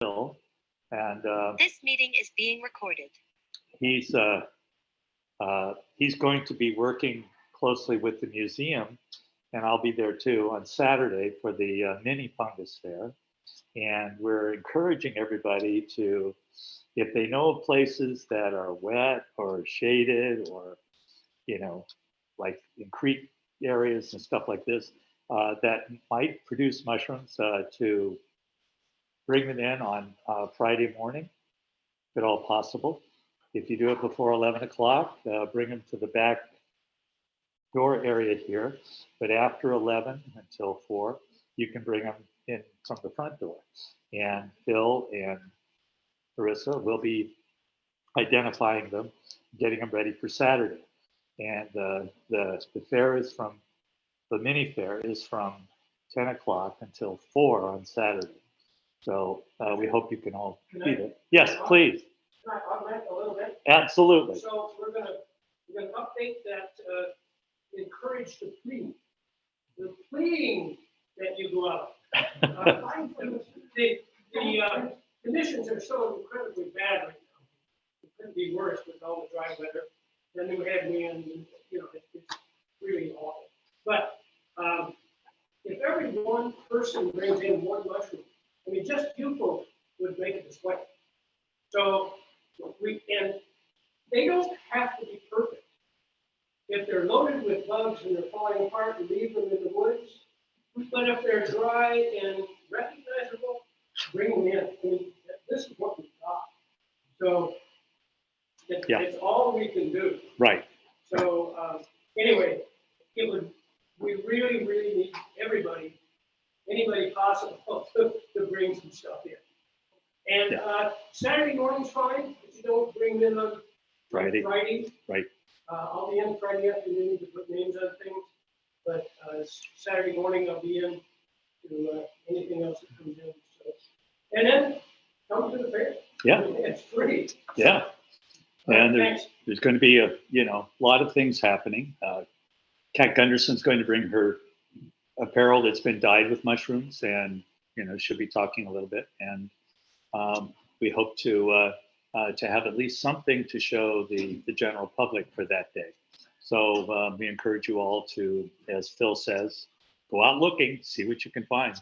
Phil, and this meeting is being recorded. He's going to be working closely with the museum, and I'll be there too on Saturday for the mini fungus fair. And we're encouraging everybody to, if they know of places that are wet or shaded or, like in creek areas and stuff like this, that might produce mushrooms, to bring them in on Friday morning, if at all possible. If you do it before 11 o'clock, bring them to the back door area here. But after 11 until 4, you can bring them in from the front door. And Phil and Marissa will be identifying them, getting them ready for Saturday. And the fair is from, the mini fair is from 10 o'clock until 4 on Saturday. So we hope you can all be there. Yes, please. Can I augment a little bit? Absolutely. So we're gonna update that, encourage the pleading. The pleading that you go out. The conditions are so incredibly bad right now. It couldn't be worse with all the dry weather. Then we had wind, it's really awful. But if every one person brings in one mushroom, I mean, just you folks would make it this way. So and they don't have to be perfect. If they're loaded with bugs and they're falling apart, leave them in the woods. But if they're dry and recognizable, bring them in. I mean, this is what we've got. So it's all we can do. Right. So anyway, we really, really need anybody possible to bring some stuff in. And Saturday morning's fine if you don't bring them in on Friday. Right. I'll be in Friday afternoon to put names on things, but Saturday morning I'll be in to anything else that comes in. So, and then come to the fair. Yeah. I mean, it's free. Yeah. And Thanks. there's going to be a lot of things happening. Kat Gunderson's going to bring her apparel that's been dyed with mushrooms, and she'll be talking a little bit. And we hope to have at least something to show the general public for that day. So we encourage you all to, as Phil says, go out looking, see what you can find.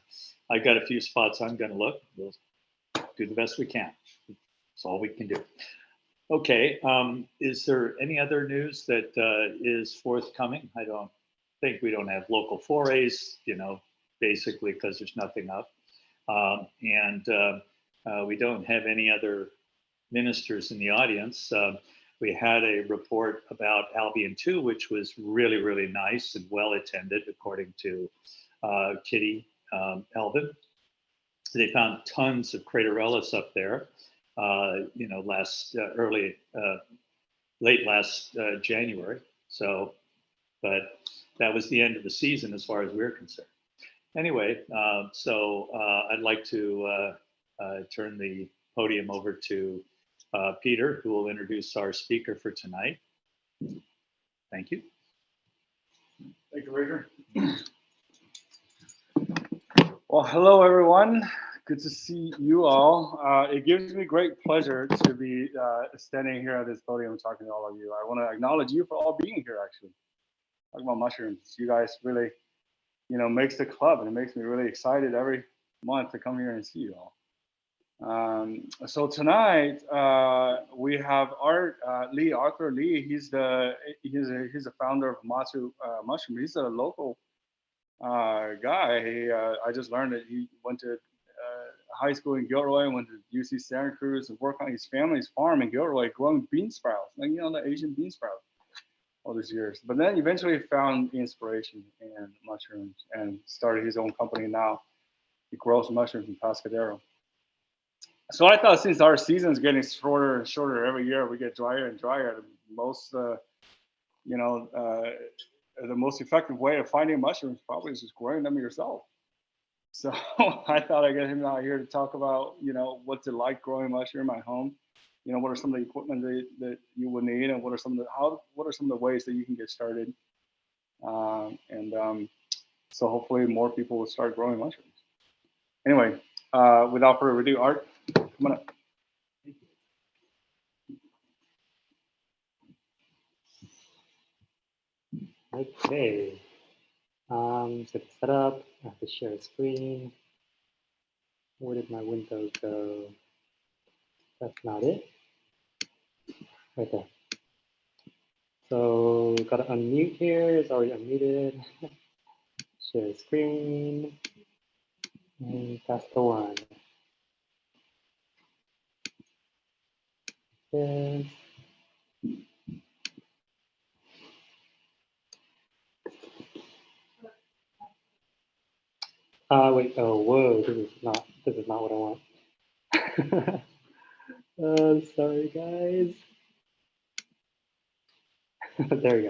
I've got a few spots I'm going to look. We'll do the best we can. That's all we can do. Okay. Is there any other news that is forthcoming? I don't think we don't have local forays, basically because there's nothing up. We don't have any other ministers in the audience. We had a report about Albion 2, which was really, really nice and well attended, according to Kitty Elvin. They found tons of Craterellus up there, late last January. So, but that was the end of the season as far as we're concerned. Anyway, so I'd like to turn the podium over to Peter, who will introduce our speaker for tonight. Thank you. Thank you, Roger. Well, hello, everyone. Good to see you all. It gives me great pleasure to be standing here at this podium talking to all of you. I want to acknowledge you for all being here, actually. Talking about mushrooms. You guys really, makes the club, and it makes me really excited every month to come here and see you all. So tonight we have Arthur Lee. He's the founder of Mazu Mushrooms. He's a local guy. I just learned that he went to high school in Gilroy, went to UC Santa Cruz, and worked on his family's farm in Gilroy, growing bean sprouts, the Asian bean sprout, all these years. But then eventually found inspiration in mushrooms and started his own company now. He grows mushrooms in Pescadero. So I thought, since our season is getting shorter and shorter every year, we get drier and drier. The most effective way of finding mushrooms probably is just growing them yourself. So I thought I'd get him out here to talk about, what's it like growing mushroom at home. What are some of the equipment that you would need, and what are some of the ways that you can get started. So hopefully more people will start growing mushrooms. Anyway, without further ado, Art. Come on up. Okay. So to set up, I have to share a screen. Where did my window go? That's not it. Right there. So gotta unmute here. It's already unmuted. Share screen. And that's the one. This. Wait, oh, whoa, this is not what I want. Sorry guys. There we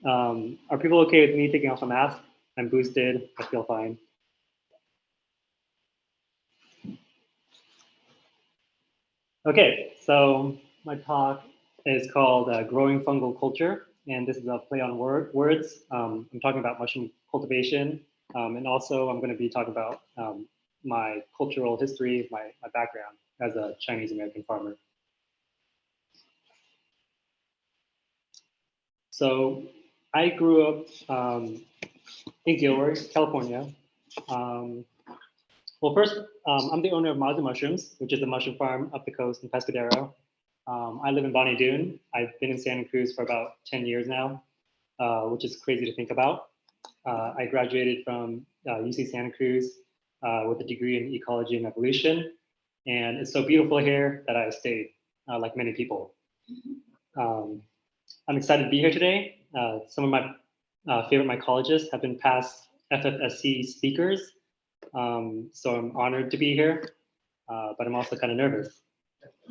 go. Are people okay with me taking off the mask? I'm boosted, I feel fine. Okay, so my talk is called Growing Fungal Culture, and this is a play on words. I'm talking about mushroom cultivation, and also I'm going to be talking about my cultural history, my background as a Chinese American farmer. So I grew up in Gilroy, California. Well, first, I'm the owner of Mazu Mushrooms, which is a mushroom farm up the coast in Pescadero. I live in Bonnie Doon. I've been in Santa Cruz for about 10 years now, which is crazy to think about. I graduated from UC Santa Cruz with a degree in Ecology and Evolution. And it's so beautiful here that I stayed, like many people. I'm excited to be here today. Some of my favorite mycologists have been past FFSC speakers. So I'm honored to be here, but I'm also kind of nervous.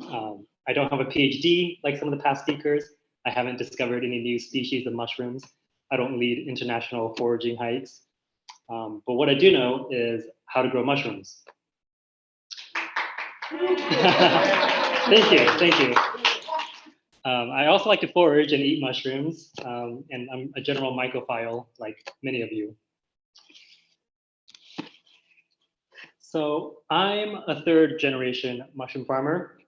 I don't have a PhD like some of the past speakers. I haven't discovered any new species of mushrooms. I don't lead international foraging hikes. But what I do know is how to grow mushrooms. Thank you. I also like to forage and eat mushrooms, and I'm a general mycophile like many of you. So I'm a third generation mushroom farmer.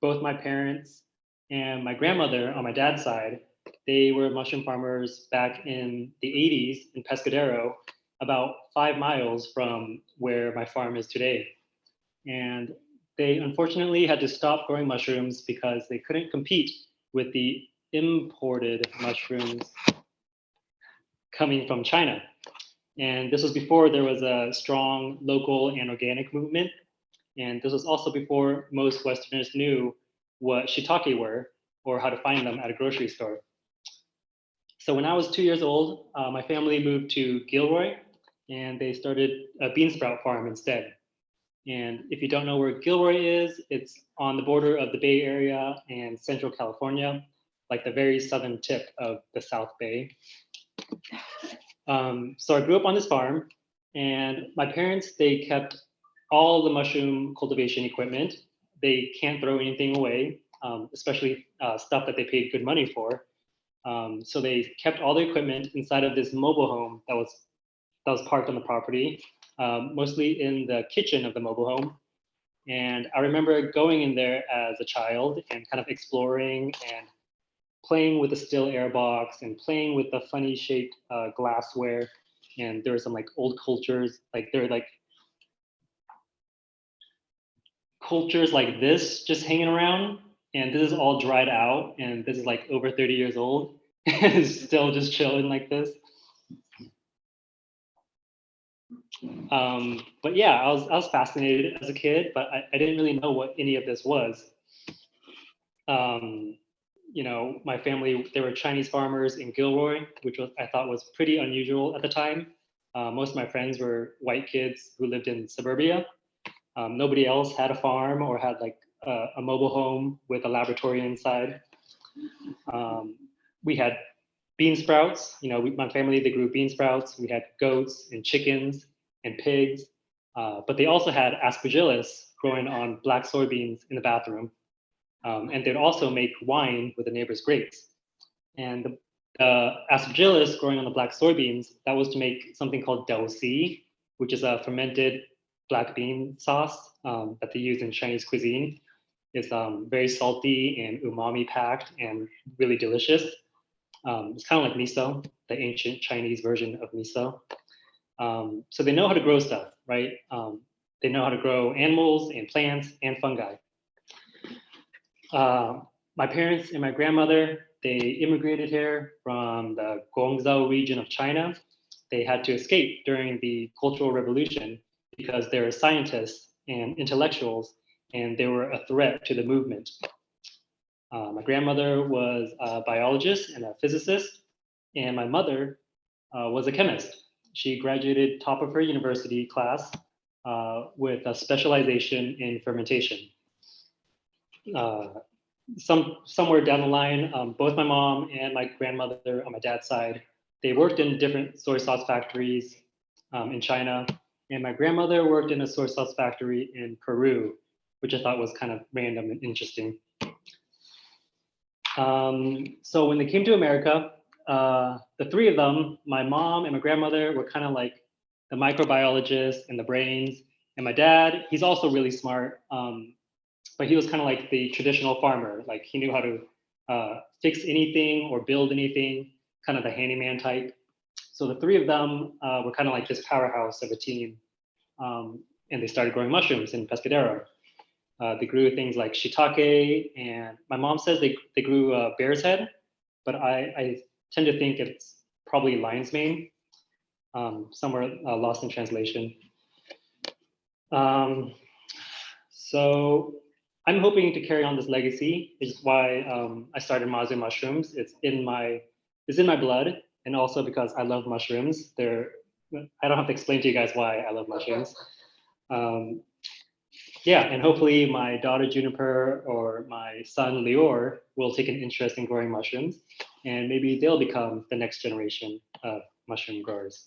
Both my parents and my grandmother on my dad's side, they were mushroom farmers back in the 80s in Pescadero, about 5 miles from where my farm is today. And they unfortunately had to stop growing mushrooms because they couldn't compete with the imported mushrooms coming from China. And this was before there was a strong local and organic movement. And this was also before most Westerners knew what shiitake were or how to find them at a grocery store. So when I was 2 years old, my family moved to Gilroy and they started a bean sprout farm instead. And if you don't know where Gilroy is, it's on the border of the Bay Area and Central California, like the very southern tip of the South Bay. So I grew up on this farm, and my parents, they kept all the mushroom cultivation equipment. They can't throw anything away, especially stuff that they paid good money for. So they kept all the equipment inside of this mobile home that was parked on the property, mostly in the kitchen of the mobile home. And I remember going in there as a child and kind of exploring and playing with the still air box and playing with the funny shaped glassware. And there were some like old cultures, like there were like cultures like this just hanging around. And this is all dried out. And this is like over 30 years old and it's still just chilling like this. But yeah, I was fascinated as a kid, but I didn't really know what any of this was. You know, my family, they were Chinese farmers in Gilroy, which I thought was pretty unusual at the time. Most of my friends were white kids who lived in suburbia. Nobody else had a farm or had like a mobile home with a laboratory inside. We had bean sprouts. You know, my family, they grew bean sprouts. We had goats and chickens and pigs, but they also had aspergillus growing on black soybeans in the bathroom. And they'd also make wine with the neighbor's grapes. And the aspergillus growing on the black soybeans, that was to make something called delci, which is a fermented black bean sauce that they use in Chinese cuisine. It's very salty and umami packed and really delicious. It's kind of like miso, the ancient Chinese version of miso. So they know how to grow stuff, right? They know how to grow animals and plants and fungi. My parents and my grandmother, they immigrated here from the Guangzhou region of China. They had to escape during the Cultural Revolution because they were scientists and intellectuals, and they were a threat to the movement. My grandmother was a biologist and a physicist, and my mother was a chemist. She graduated top of her university class with a specialization in fermentation. Somewhere down the line, both my mom and my grandmother on my dad's side, they worked in different soy sauce factories in China. And my grandmother worked in a soy sauce factory in Peru, which I thought was kind of random and interesting. So when they came to America, the three of them, my mom and my grandmother, were kind of like the microbiologists and the brains. And my dad, he's also really smart, but he was kind of like the traditional farmer. Like he knew how to fix anything or build anything, kind of the handyman type. So the three of them were kind of like this powerhouse of a team. And they started growing mushrooms in Pescadero. They grew things like shiitake, and my mom says they grew bear's head, but I tend to think it's probably lion's mane, somewhere lost in translation. So I'm hoping to carry on this legacy, which is why I started Mazu Mushrooms. It's in my blood, and also because I love mushrooms. I don't have to explain to you guys why I love mushrooms. Yeah, and hopefully my daughter Juniper or my son Lior will take an interest in growing mushrooms, and maybe they'll become the next generation of mushroom growers.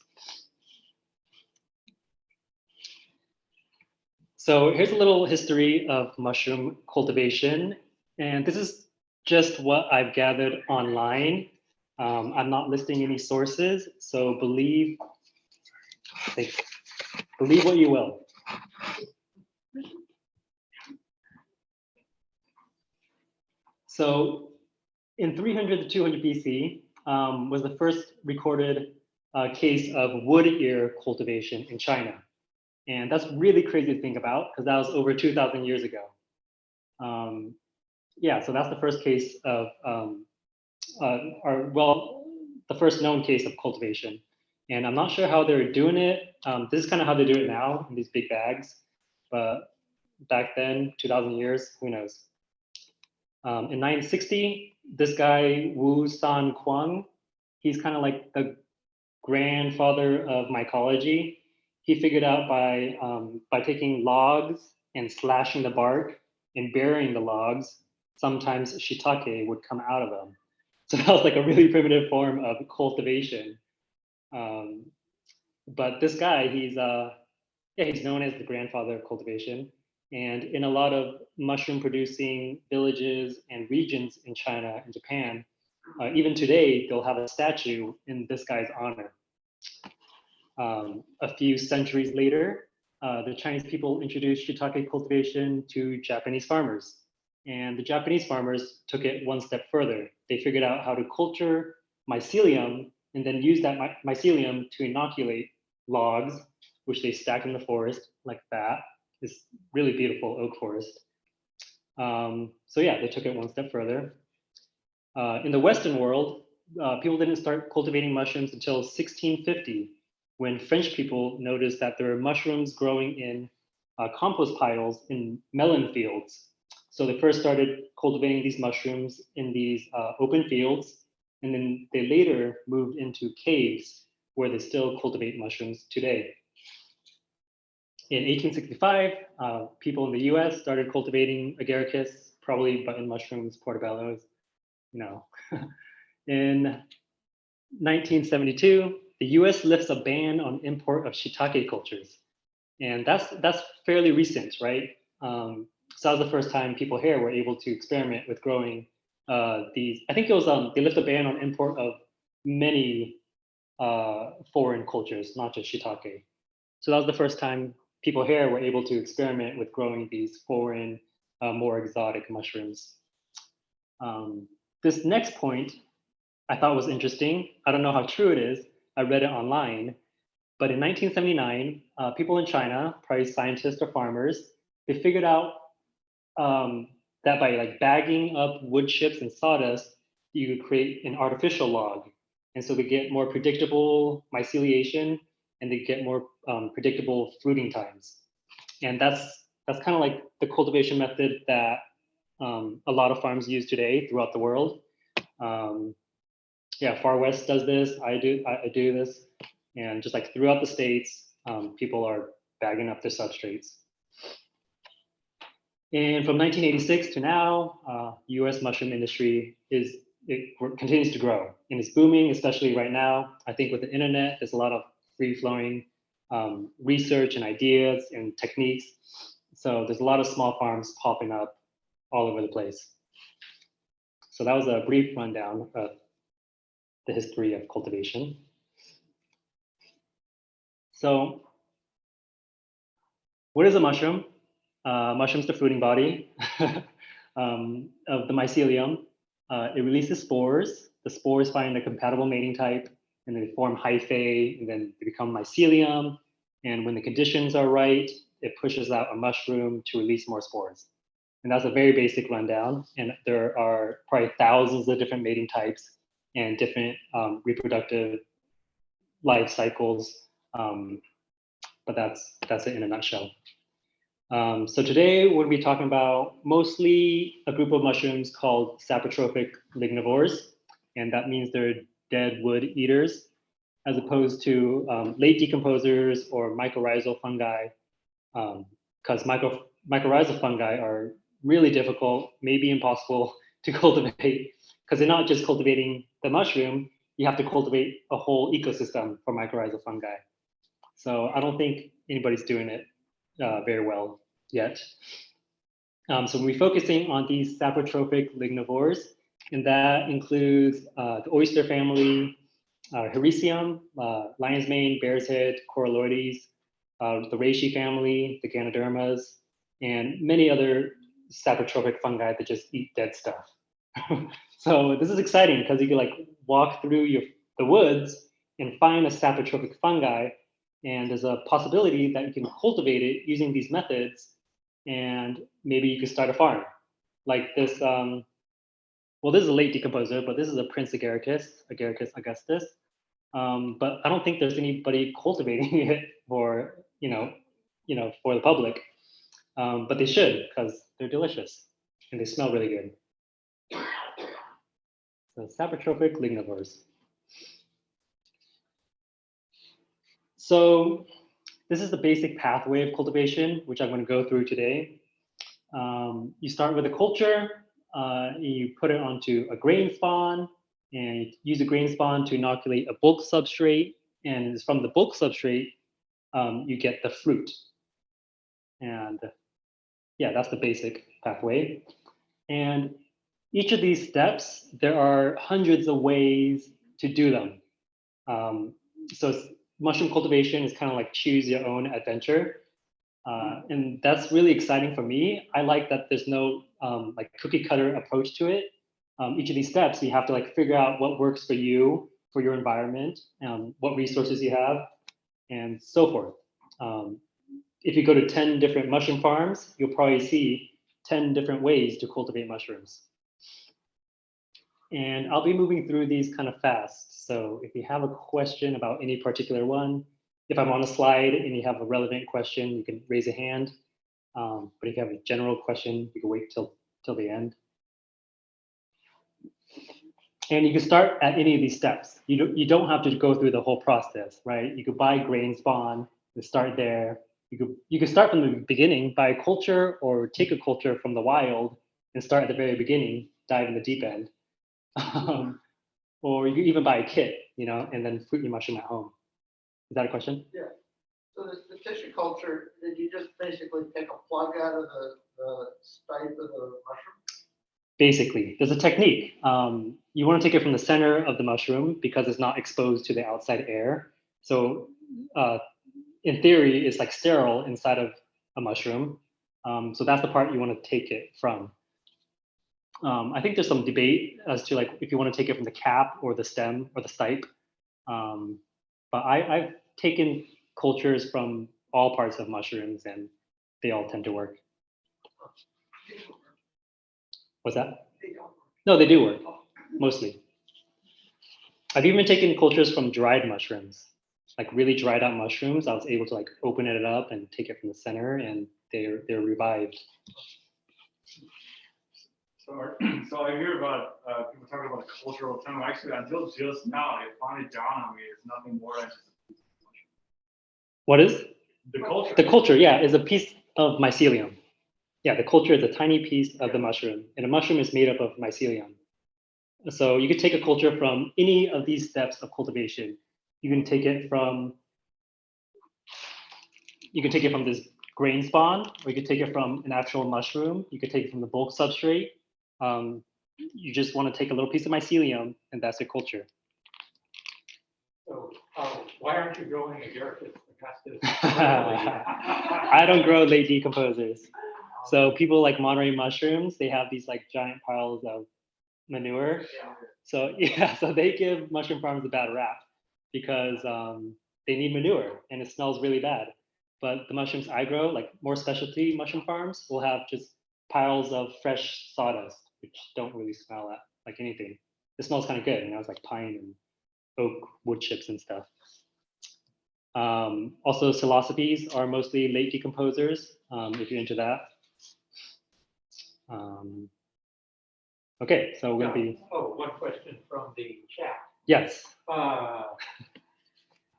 So here's a little history of mushroom cultivation, and this is just what I've gathered online. I'm not listing any sources, so believe what you will. So in 300 to 200 BC was the first recorded case of wood ear cultivation in China. And that's really crazy to think about because that was over 2,000 years ago. Yeah, so that's the first case of, the first known case of cultivation. And I'm not sure how they're doing it. This is kind of how they do it now in these big bags. But back then, 2,000 years, who knows? In 960, this guy, Wu San Kuang, he's kind of like the grandfather of mycology. He figured out by taking logs and slashing the bark and burying the logs, sometimes shiitake would come out of them. So that was like a really primitive form of cultivation. But this guy, he's known as the grandfather of cultivation. And in a lot of mushroom producing villages and regions in China and Japan, even today, they'll have a statue in this guy's honor. A few centuries later, the Chinese people introduced shiitake cultivation to Japanese farmers. And the Japanese farmers took it one step further. They figured out how to culture mycelium and then use that mycelium to inoculate logs, which they stacked in the forest like that. This really beautiful oak forest. So yeah, they took it one step further. In the Western world, people didn't start cultivating mushrooms until 1650, when French people noticed that there were mushrooms growing in compost piles in melon fields. So they first started cultivating these mushrooms in these open fields, and then they later moved into caves where they still cultivate mushrooms today. In 1865, people in the US started cultivating agaricus, probably button mushrooms, portobellos, you know. In 1972, the US lifts a ban on import of shiitake cultures. And that's fairly recent, right? So that was the first time people here were able to experiment with growing these. I think it was, they lift a ban on import of many foreign cultures, not just shiitake. So that was the first time people here were able to experiment with growing these foreign, more exotic mushrooms. This next point I thought was interesting. I don't know how true it is. I read it online. But in 1979, people in China, probably scientists or farmers, they figured out that by like bagging up wood chips and sawdust, you could create an artificial log. And so they get more predictable myceliation and they get more predictable fruiting times. And that's kind of like the cultivation method that a lot of farms use today throughout the world. Yeah, Far West does this. I do this, and just like throughout the states, people are bagging up their substrates. And from 1986 to now, U.S. mushroom industry continues to grow and it's booming, especially right now. I think with the internet, there's a lot of free-flowing research and ideas and techniques. So there's a lot of small farms popping up all over the place. So that was a brief rundown of the history of cultivation. So what is a mushroom? Mushroom's the fruiting body of the mycelium. It releases spores. The spores find a compatible mating type, and they form hyphae, and then they become mycelium. And when the conditions are right, it pushes out a mushroom to release more spores. And that's a very basic rundown. And there are probably thousands of different mating types and different reproductive life cycles. But that's it in a nutshell. So today we'll be talking about mostly a group of mushrooms called saprotrophic lignivores, and that means they're dead wood eaters, as opposed to late decomposers or mycorrhizal fungi, because mycorrhizal fungi are really difficult, maybe impossible to cultivate, because they're not just cultivating the mushroom, you have to cultivate a whole ecosystem for mycorrhizal fungi. So I don't think anybody's doing it very well yet. So we'll be focusing on these saprotrophic lignivores, and that includes the oyster family, Hericium, lion's mane, bear's head, Coralloides, the reishi family, the Ganodermas, and many other saprotrophic fungi that just eat dead stuff. So this is exciting because you can like walk through the woods and find a saprotrophic fungi, and there's a possibility that you can cultivate it using these methods, and maybe you could start a farm. Like this, well, this is a late decomposer, but this is a Prince Agaricus Augustus. But I don't think there's anybody cultivating it for, for the public. But they should, because they're delicious and they smell really good. So saprotrophic lignivores. So this is the basic pathway of cultivation, which I'm going to go through today. You start with a culture, you put it onto a grain spawn, and you use a grain spawn to inoculate a bulk substrate. And from the bulk substrate, you get the fruit. And yeah, that's the basic pathway. And each of these steps, there are hundreds of ways to do them. So mushroom cultivation is kind of like choose your own adventure. And that's really exciting for me. I like that there's no like cookie cutter approach to it. Each of these steps, you have to like figure out what works for you, for your environment, what resources you have, and so forth. If you go to 10 different mushroom farms, you'll probably see 10 different ways to cultivate mushrooms. And I'll be moving through these kind of fast. So if you have a question about any particular one, if I'm on a slide and you have a relevant question, you can raise a hand. But if you have a general question, you can wait till the end. And you can start at any of these steps. You don't have to go through the whole process, right? You could buy grain spawn and start there. You could start from the beginning, buy a culture, or take a culture from the wild and start at the very beginning, dive in the deep end. Or you could even buy a kit, and then fruit your mushroom at home. Is that a question? Yeah. So the tissue culture, did you just basically take a plug out of the stipe of the mushroom? Basically, there's a technique. You want to take it from the center of the mushroom because it's not exposed to the outside air. So in theory, is like sterile inside of a mushroom. So that's the part you want to take it from. I think there's some debate as to like if you want to take it from the cap or the stem or the stipe. But I've taken cultures from all parts of mushrooms and they all tend to work. What's that? No, they do work, mostly. I've even taken cultures from dried mushrooms, like really dried out mushrooms. I was able to like open it up and take it from the center and they're revived. So I hear about people talking about the cultural term. Actually, until just now, it finally dawned on me it's nothing more than just a piece of mushroom. What is? The culture. The culture, yeah, is a piece of mycelium. Yeah, the culture is a tiny piece of the mushroom, and a mushroom is made up of mycelium. So you could take a culture from any of these steps of cultivation. You can take it from this grain spawn, or you could take it from an actual mushroom. You could take it from the bulk substrate. You just want to take a little piece of mycelium, and that's your culture. So why aren't you growing agaricus? I don't grow late decomposers. So people like Monterey mushrooms, they have these like giant piles of manure. So yeah, so they give mushroom farmers a bad rap because they need manure and it smells really bad. But the mushrooms I grow, like more specialty mushroom farms, will have just piles of fresh sawdust, which don't really smell like anything. It smells kind of good, it's like pine and oak wood chips and stuff. Also, psilocybes are mostly late decomposers, if you're into that. Okay, so we're going to be. Oh, one question from the chat. Yes.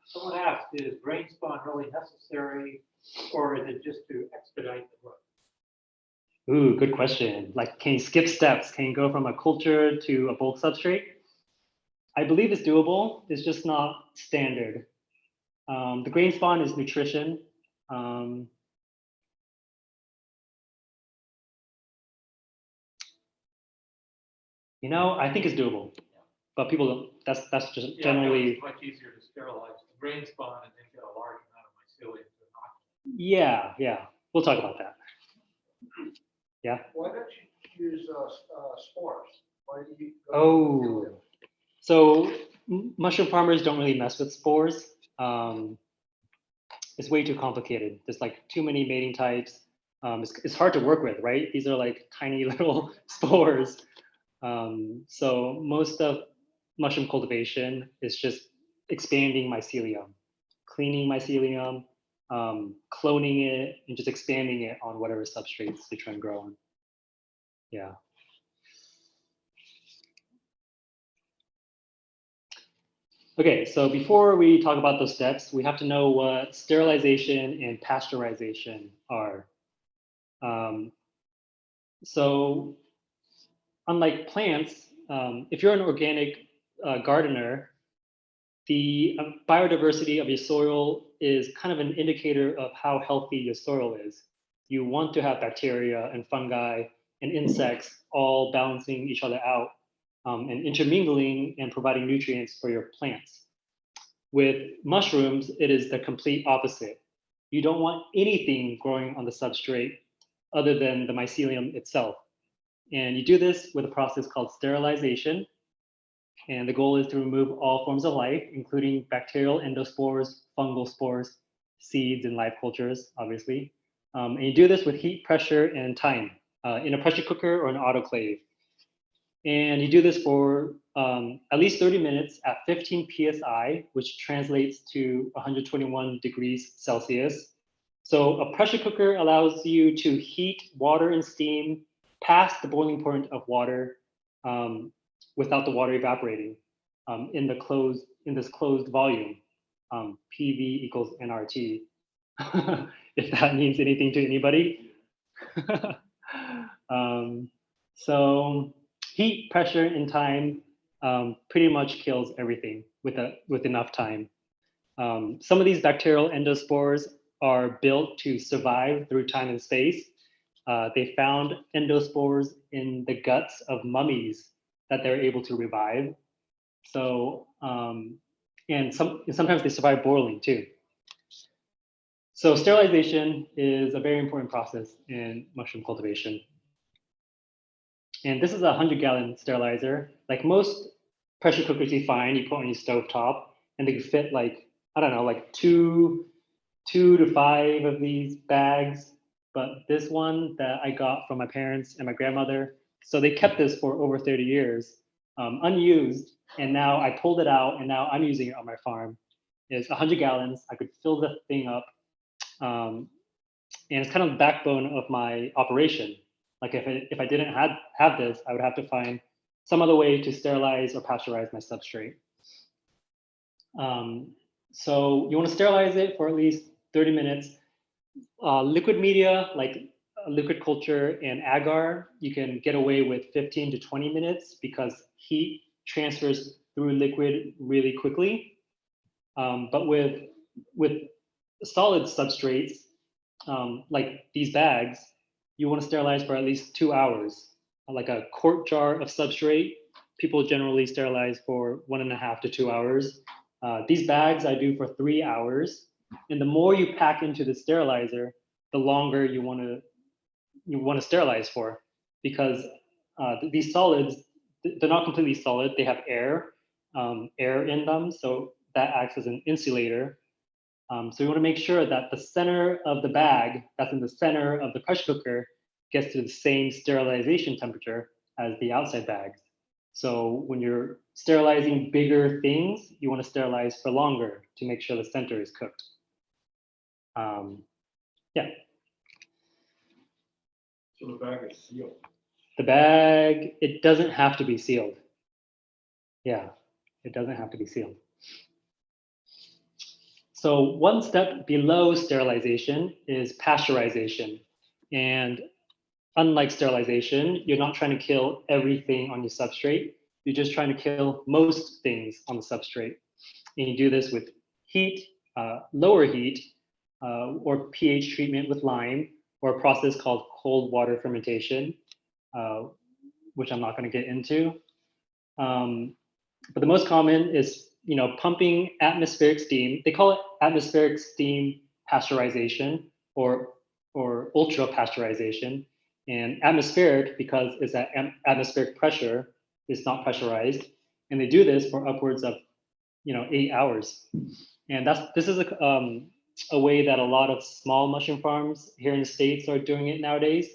Someone asked, is grain spawn really necessary, or is it just to expedite the work? Ooh, good question. Like, can you skip steps? Can you go from a culture to a bulk substrate? I believe it's doable. It's just not standard. The grain spawn is nutrition. I think it's doable, but people don't. That's just generally. It's much easier to sterilize the grain spawn and then get a large amount of mycelium to inoculate. Yeah. We'll talk about that. Yeah. Why don't you use spores? Why do you? So mushroom farmers don't really mess with spores. It's way too complicated. There's like too many mating types. It's hard to work with, right? These are like tiny little spores. So most of mushroom cultivation is just expanding mycelium, cleaning mycelium, cloning it, and just expanding it on whatever substrates you're trying to grow on. Yeah. Okay, so before we talk about those steps, we have to know what sterilization and pasteurization are. So unlike plants, if you're an organic gardener, the biodiversity of your soil is kind of an indicator of how healthy your soil is. You want to have bacteria and fungi and insects all balancing each other out and intermingling and providing nutrients for your plants. With mushrooms, it is the complete opposite. You don't want anything growing on the substrate other than the mycelium itself. And you do this with a process called sterilization. And the goal is to remove all forms of life, including bacterial endospores, fungal spores, seeds, and live cultures, obviously. And you do this with heat, pressure, and time in a pressure cooker or an autoclave. And you do this for at least 30 minutes at 15 psi, which translates to 121 degrees Celsius. So a pressure cooker allows you to heat water and steam past the boiling point of water without the water evaporating in this closed volume. PV equals nRT, if that means anything to anybody. So heat, pressure, and time pretty much kills everything with enough time. Some of these bacterial endospores are built to survive through time and space. They found endospores in the guts of mummies that they're able to revive. So, and sometimes they survive boiling too. So sterilization is a very important process in mushroom cultivation. And this is a 100-gallon sterilizer. Like most pressure cookers you find, you put on your stovetop, and they can fit like, I don't know, like two to five of these bags. But this one that I got from my parents and my grandmother, so they kept this for over 30 years, unused. And now I pulled it out, and now I'm using it on my farm. It's 100 gallons. I could fill the thing up. And it's kind of the backbone of my operation. Like if I didn't have this, I would have to find some other way to sterilize or pasteurize my substrate. So you want to sterilize it for at least 30 minutes. Liquid media like liquid culture and agar, you can get away with 15 to 20 minutes because heat transfers through liquid really quickly. But with solid substrates, like these bags, you want to sterilize for at least 2 hours. Like a quart jar of substrate, people generally sterilize for 1.5 to 2 hours. These bags I do for 3 hours. And the more you pack into the sterilizer, the longer you want to sterilize for, because these solids, they're not completely solid. They have air in them, so that acts as an insulator. So you want to make sure that the center of the bag that's in the center of the pressure cooker gets to the same sterilization temperature as the outside bags. So when you're sterilizing bigger things, you want to sterilize for longer to make sure the center is cooked. Yeah. So the bag is sealed. The bag, it doesn't have to be sealed. Yeah, it doesn't have to be sealed. So one step below sterilization is pasteurization. And unlike sterilization, you're not trying to kill everything on your substrate. You're just trying to kill most things on the substrate. And you do this with heat, lower heat, or pH treatment with lime, or a process called cold water fermentation, which I'm not going to get into. But the most common is, pumping atmospheric steam. They call it atmospheric steam pasteurization or ultra pasteurization. And atmospheric because it's at atmospheric pressure, it's not pressurized. And they do this for upwards of 8 hours. And this is a way that a lot of small mushroom farms here in the States are doing it nowadays.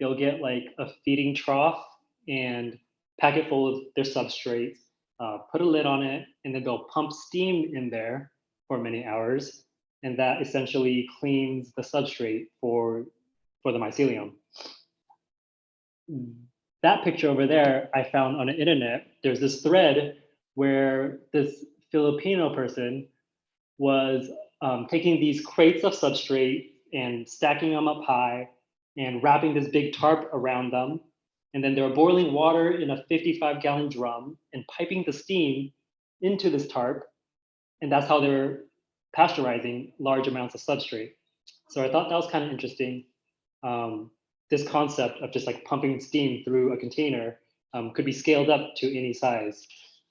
They'll get like a feeding trough and pack it full of their substrates, put a lid on it, and then they'll pump steam in there for many hours. And that essentially cleans the substrate for the mycelium. That picture over there, I found on the internet. There's this thread where this Filipino person was taking these crates of substrate and stacking them up high and wrapping this big tarp around them. And then they were boiling water in a 55-gallon drum and piping the steam into this tarp. And that's how they're pasteurizing large amounts of substrate. So I thought that was kind of interesting. This concept of just like pumping steam through a container could be scaled up to any size.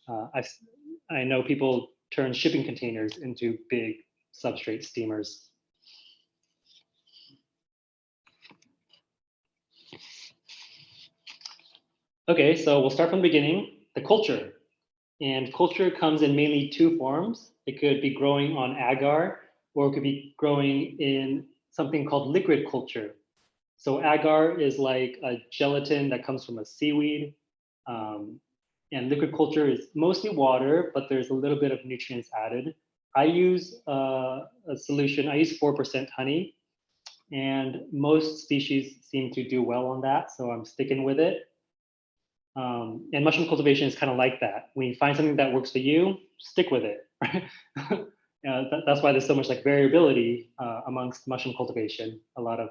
I know people turn shipping containers into big substrate steamers. Okay, so we'll start from the beginning, the culture. And culture comes in mainly two forms. It could be growing on agar, or it could be growing in something called liquid culture. So agar is like a gelatin that comes from a seaweed. And liquid culture is mostly water, but there's a little bit of nutrients added. I use a solution, I use 4% honey, and most species seem to do well on that, so I'm sticking with it. And mushroom cultivation is kind of like that. When you find something that works for you, stick with it. Right? That's why there's so much like variability amongst mushroom cultivation. A lot of,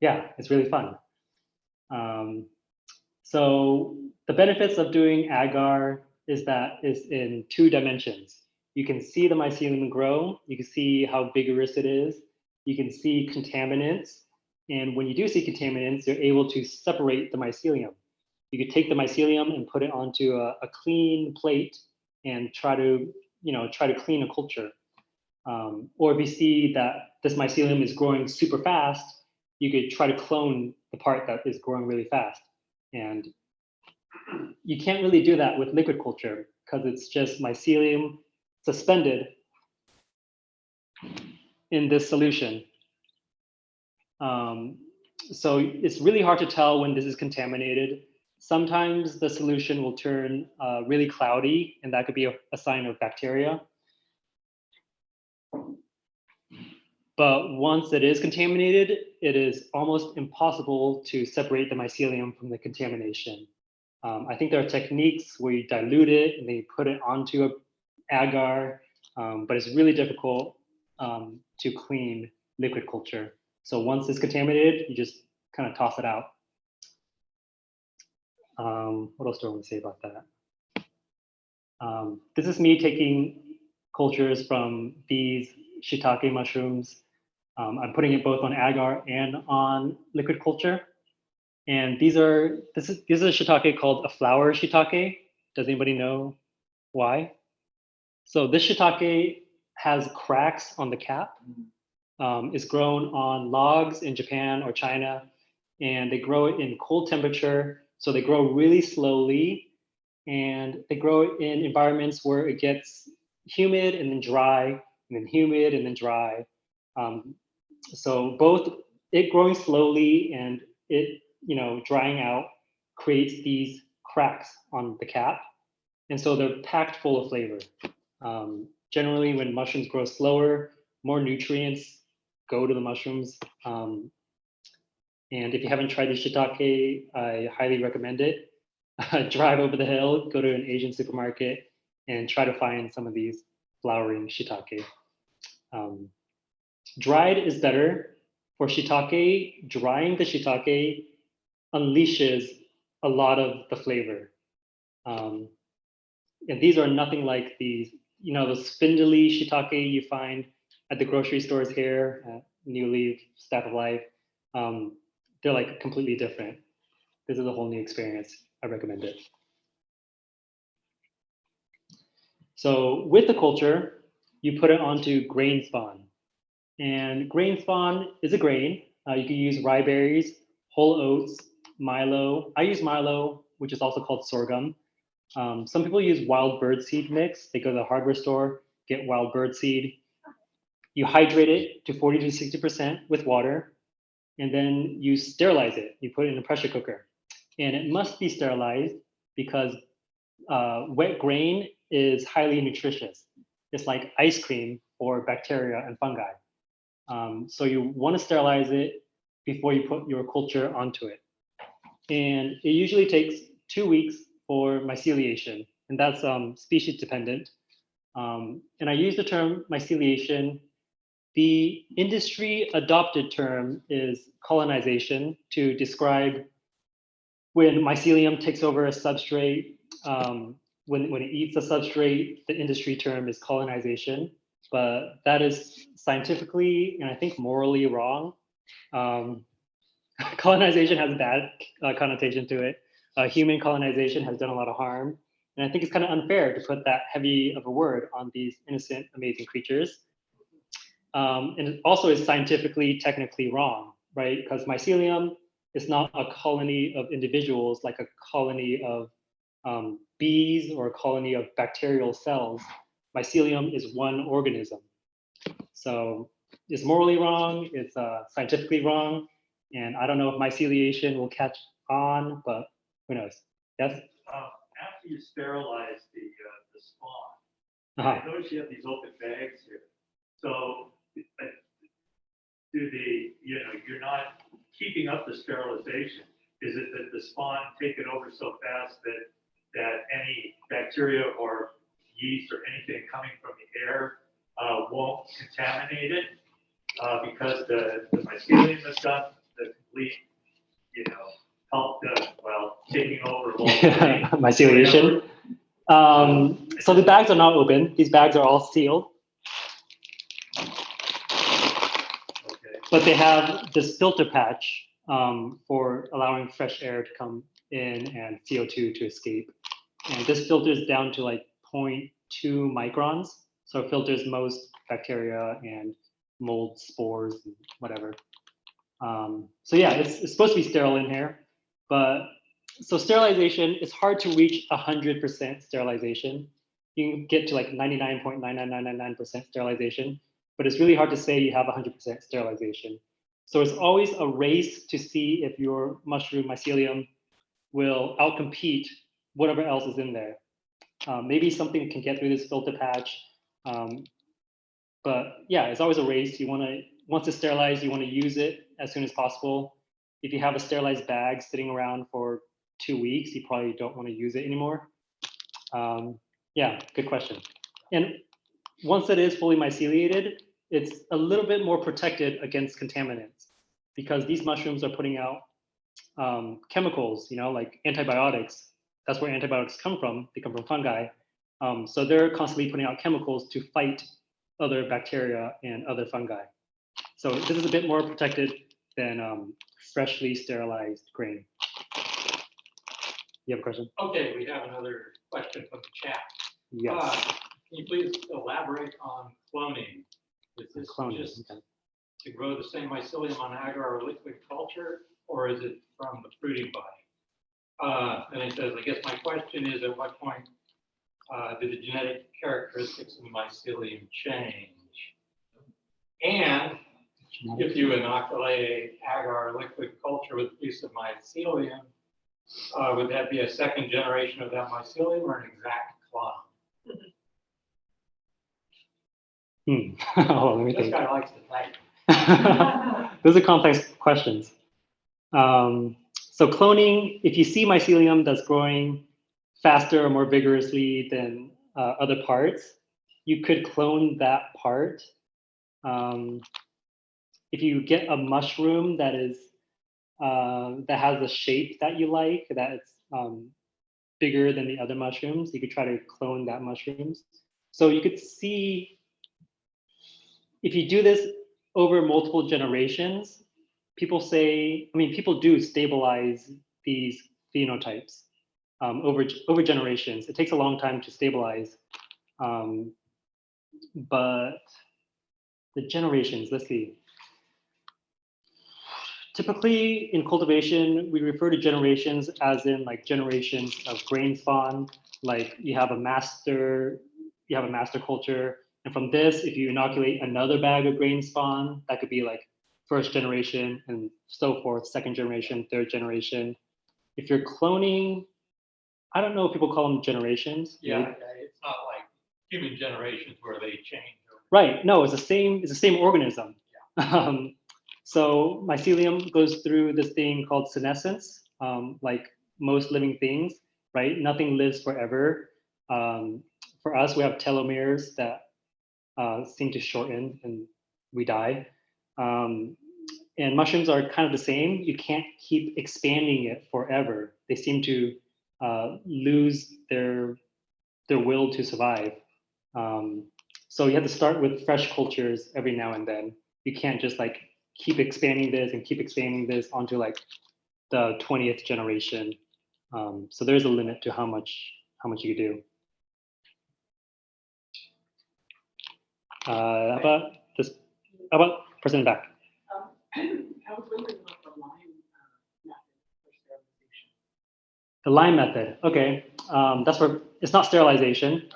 it's really fun. So the benefits of doing agar is that it's in 2 dimensions. You can see the mycelium grow. You can see how vigorous it is. You can see contaminants. And when you do see contaminants, you're able to separate the mycelium. You could take the mycelium and put it onto a clean plate and try to clean a culture. Or if you see that this mycelium is growing super fast, you could try to clone the part that is growing really fast. And you can't really do that with liquid culture because it's just mycelium suspended in this solution. So it's really hard to tell when this is contaminated. Sometimes the solution will turn really cloudy, and that could be a sign of bacteria. But once it is contaminated, it is almost impossible to separate the mycelium from the contamination. I think there are techniques where you dilute it and then you put it onto an agar, but it's really difficult to clean liquid culture. So once it's contaminated, you just kind of toss it out. What else do I want to say about that? This is me taking cultures from these shiitake mushrooms. I'm putting it both on agar and on liquid culture. And this is a shiitake called a flower shiitake. Does anybody know why? So this shiitake has cracks on the cap. It's grown on logs in Japan or China, and they grow it in cold temperature. So they grow really slowly, and they grow in environments where it gets humid and then dry, and then humid and then dry. So both it growing slowly and it drying out creates these cracks on the cap, and so they're packed full of flavor. Generally, when mushrooms grow slower, more nutrients go to the mushrooms. And if you haven't tried the shiitake, I highly recommend it. Drive over the hill, go to an Asian supermarket, and try to find some of these flowering shiitake. Dried is better. For shiitake, drying the shiitake unleashes a lot of the flavor. And these are nothing like these, the spindly shiitake you find at the grocery stores here, at New Leaf, Staff of Life. They're like completely different. This is a whole new experience. I recommend it. So with the culture, you put it onto grain spawn. And grain spawn is a grain. You can use rye berries, whole oats, milo. I use milo, which is also called sorghum. Some people use wild bird seed mix. They go to the hardware store, get wild bird seed. You hydrate it to 40 to 60% with water, and then you sterilize it. You put it in a pressure cooker. And it must be sterilized because wet grain is highly nutritious. It's like ice cream for bacteria and fungi. So you want to sterilize it before you put your culture onto it. And it usually takes 2 weeks for myceliation, and that's species dependent. And I use the term myceliation. The industry adopted term is colonization to describe when mycelium takes over a substrate. When it eats a substrate, the industry term is colonization, but that is scientifically and I think morally wrong. Colonization has a bad connotation to it. Human colonization has done a lot of harm. And I think it's kind of unfair to put that heavy of a word on these innocent, amazing creatures. And it also is scientifically, technically wrong, right? Because mycelium is not a colony of individuals like a colony of bees or a colony of bacterial cells. Mycelium is one organism. So it's morally wrong, it's scientifically wrong, and I don't know if myceliation will catch on, but who knows? Yes? After you sterilize the spawn, I notice you have these open bags here. So you're not keeping up the sterilization. Is it that the spawn take it over so fast that any bacteria or yeast or anything coming from the air won't contaminate it because the mycelium has done the complete, help taking over myceliation. So the bags are not open. These bags are all sealed. Okay. But they have this filter patch for allowing fresh air to come in and CO2 to escape. And this filters down to like 0.2 microns. So it filters most bacteria and mold spores and whatever. So yeah, it's supposed to be sterile in here, but so sterilization, it's hard to reach 100% sterilization. You can get to like 99.99999% sterilization, but it's really hard to say you have 100% sterilization. So it's always a race to see if your mushroom mycelium will outcompete whatever else is in there. Maybe something can get through this filter patch, but yeah, it's always a race. You want to, once it's sterilized, you want to use it as soon as possible. If you have a sterilized bag sitting around for 2 weeks, you probably don't want to use it anymore. Yeah, good question. And once it is fully myceliated, it's a little bit more protected against contaminants because these mushrooms are putting out chemicals, like antibiotics. That's where antibiotics come from. They come from fungi. So they're constantly putting out chemicals to fight other bacteria and other fungi. So this is a bit more protected than freshly sterilized grain. You have a question? Okay, we have another question from the chat. Yes. Can you please elaborate on cloning? Is this Cloning, just okay. to grow the same mycelium on agar or liquid culture, or is it from the fruiting body? And it says, I guess my question is, at what point do the genetic characteristics of the mycelium change? And if you inoculate agar or liquid culture with a piece of mycelium, would that be a second generation of that mycelium or an exact clone? Oh, let me This think. guy likes to type. Those are complex questions. So cloning, if you see mycelium that's growing faster or more vigorously than other parts, you could clone that part. If you get a mushroom that is that has the shape that you like, that it's bigger than the other mushrooms, you could try to clone that mushrooms. So you could see, if you do this over multiple generations, people say, people do stabilize these phenotypes over generations. It takes a long time to stabilize, but the generations, let's see. Typically in cultivation, we refer to generations as in like generations of grain spawn. Like you have a master culture. And from this, if you inoculate another bag of grain spawn, that could be like first generation and so forth, second generation, third generation. If you're cloning, I don't know if people call them generations. Yeah, it's not like human generations where they change. Right. No, it's the same organism. Yeah. So mycelium goes through this thing called senescence, like most living things, right? Nothing lives forever. For us, we have telomeres that seem to shorten and we die. And mushrooms are kind of the same. You can't keep expanding it forever. They seem to lose their will to survive. So you have to start with fresh cultures every now and then. You can't just like keep expanding this and keep expanding this onto like the 20th generation. So there's a limit to how much you can do. How about this? How about person in back? I was wondering about the lime method for sterilization. The lime method. Okay, that's where it's not sterilization.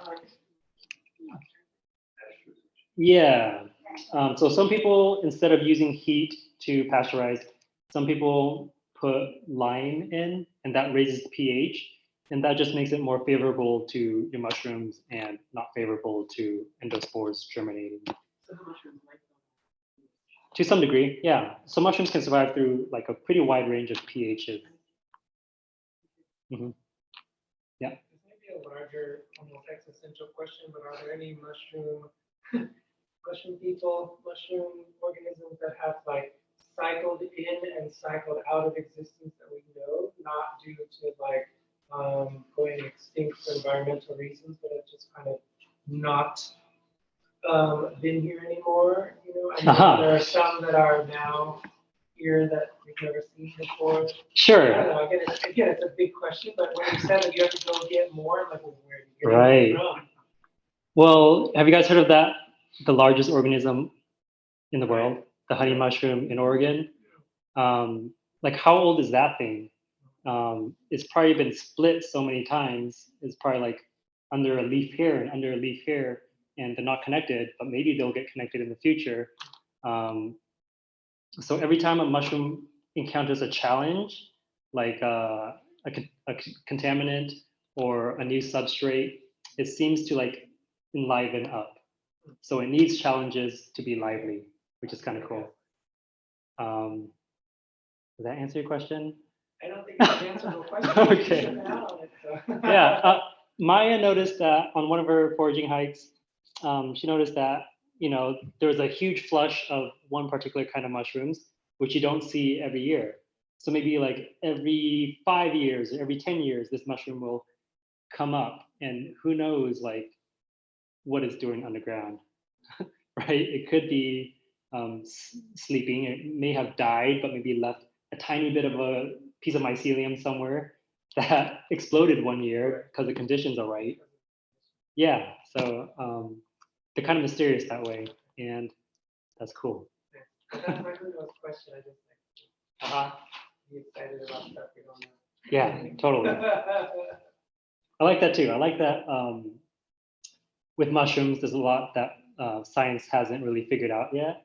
Yeah. So some people, instead of using heat to pasteurize, some people put lime in, and that raises the pH, and that just makes it more favorable to your mushrooms and not favorable to endospores germinating. So the mushrooms like them. To some degree, yeah. So mushrooms can survive through like a pretty wide range of pHs. Mm-hmm. Yeah. This may be a larger, almost existential question, but are there any mushroom people, mushroom organisms that have like cycled in and cycled out of existence that we know, not due to like going extinct for environmental reasons, but have just kind of not been here anymore? I know there are some that are now here that we've never seen before. Sure. I don't know. Again, it's a big question, but when you said that you have to go get more, I'm like, well, where do you get Right. it from? Well, have you guys heard of that? The largest organism in the world, the honey mushroom in Oregon. Like, how old is that thing? It's probably been split so many times. It's probably like under a leaf here and under a leaf here, and they're not connected, but maybe they'll get connected in the future. So every time a mushroom encounters a challenge, like a contaminant or a new substrate, it seems to like enliven up. So it needs challenges to be lively, which is kind of cool. Does that answer your question? I don't think it's an answerable question. Okay. Yeah, Maya noticed that on one of her foraging hikes, she noticed that, you know, there was a huge flush of one particular kind of mushrooms, which you don't see every year. So maybe like every 5 years or every 10 years, this mushroom will come up, and who knows like what it's doing underground, right? It could be sleeping. It may have died, but maybe left a tiny bit of a piece of mycelium somewhere that exploded one year because the conditions are right. Yeah, so they're kind of mysterious that way, and that's cool. But that's my who-knows question. I just like be excited about stuff we don't know. Yeah, totally. I like that too. I like that with mushrooms, there's a lot that science hasn't really figured out yet.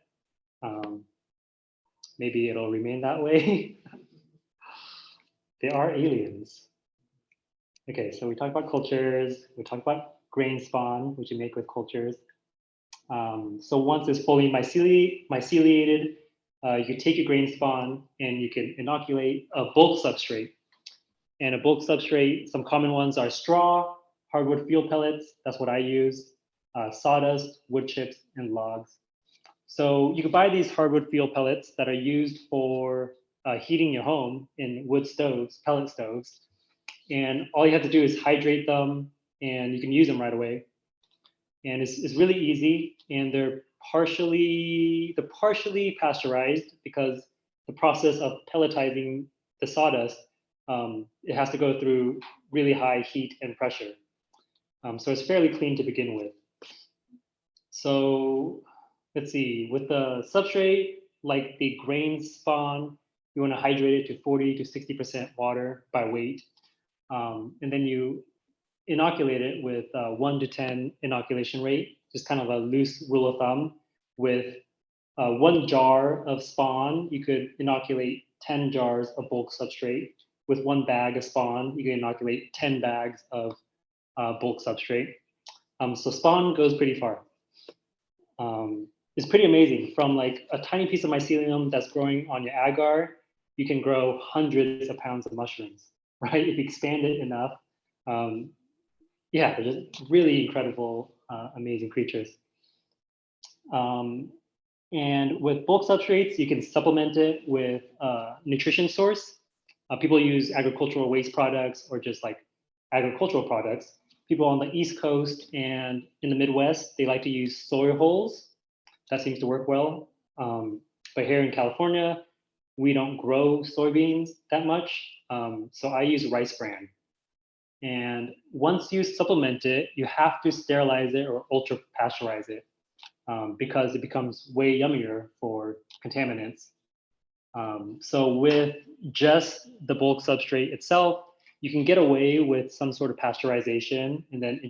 Maybe it'll remain that way. They are aliens. Okay, so we talked about cultures. We talked about grain spawn, which you make with cultures. So once it's fully myceliated, you can take your grain spawn and you can inoculate a bulk substrate. And a bulk substrate, some common ones are straw, hardwood fuel pellets, that's what I use, sawdust, wood chips, and logs. So you can buy these hardwood fuel pellets that are used for heating your home in wood stoves, pellet stoves. And all you have to do is hydrate them and you can use them right away. And it's really easy, and they're partially pasteurized because the process of pelletizing the sawdust, it has to go through really high heat and pressure. So it's fairly clean to begin with. So let's see, with the substrate, like the grain spawn, you want to hydrate it to 40 to 60% water by weight. And then you inoculate it with 1 to 10 inoculation rate, just kind of a loose rule of thumb. With 1 jar of spawn, you could inoculate 10 jars of bulk substrate. With 1 bag of spawn, you can inoculate 10 bags of bulk substrate. So spawn goes pretty far. It's pretty amazing. From like a tiny piece of mycelium that's growing on your agar, you can grow hundreds of pounds of mushrooms, right? If you expand it enough. Yeah, they're just really incredible, amazing creatures. And with bulk substrates, you can supplement it with nutrition source. People use agricultural waste products or just like agricultural products. People on the East Coast and in the Midwest, they like to use soil holes. That seems to work well. But here in California, we don't grow soybeans that much. So I use rice bran. And once you supplement it, you have to sterilize it or ultra pasteurize it because it becomes way yummier for contaminants. So with just the bulk substrate itself, you can get away with some sort of pasteurization and then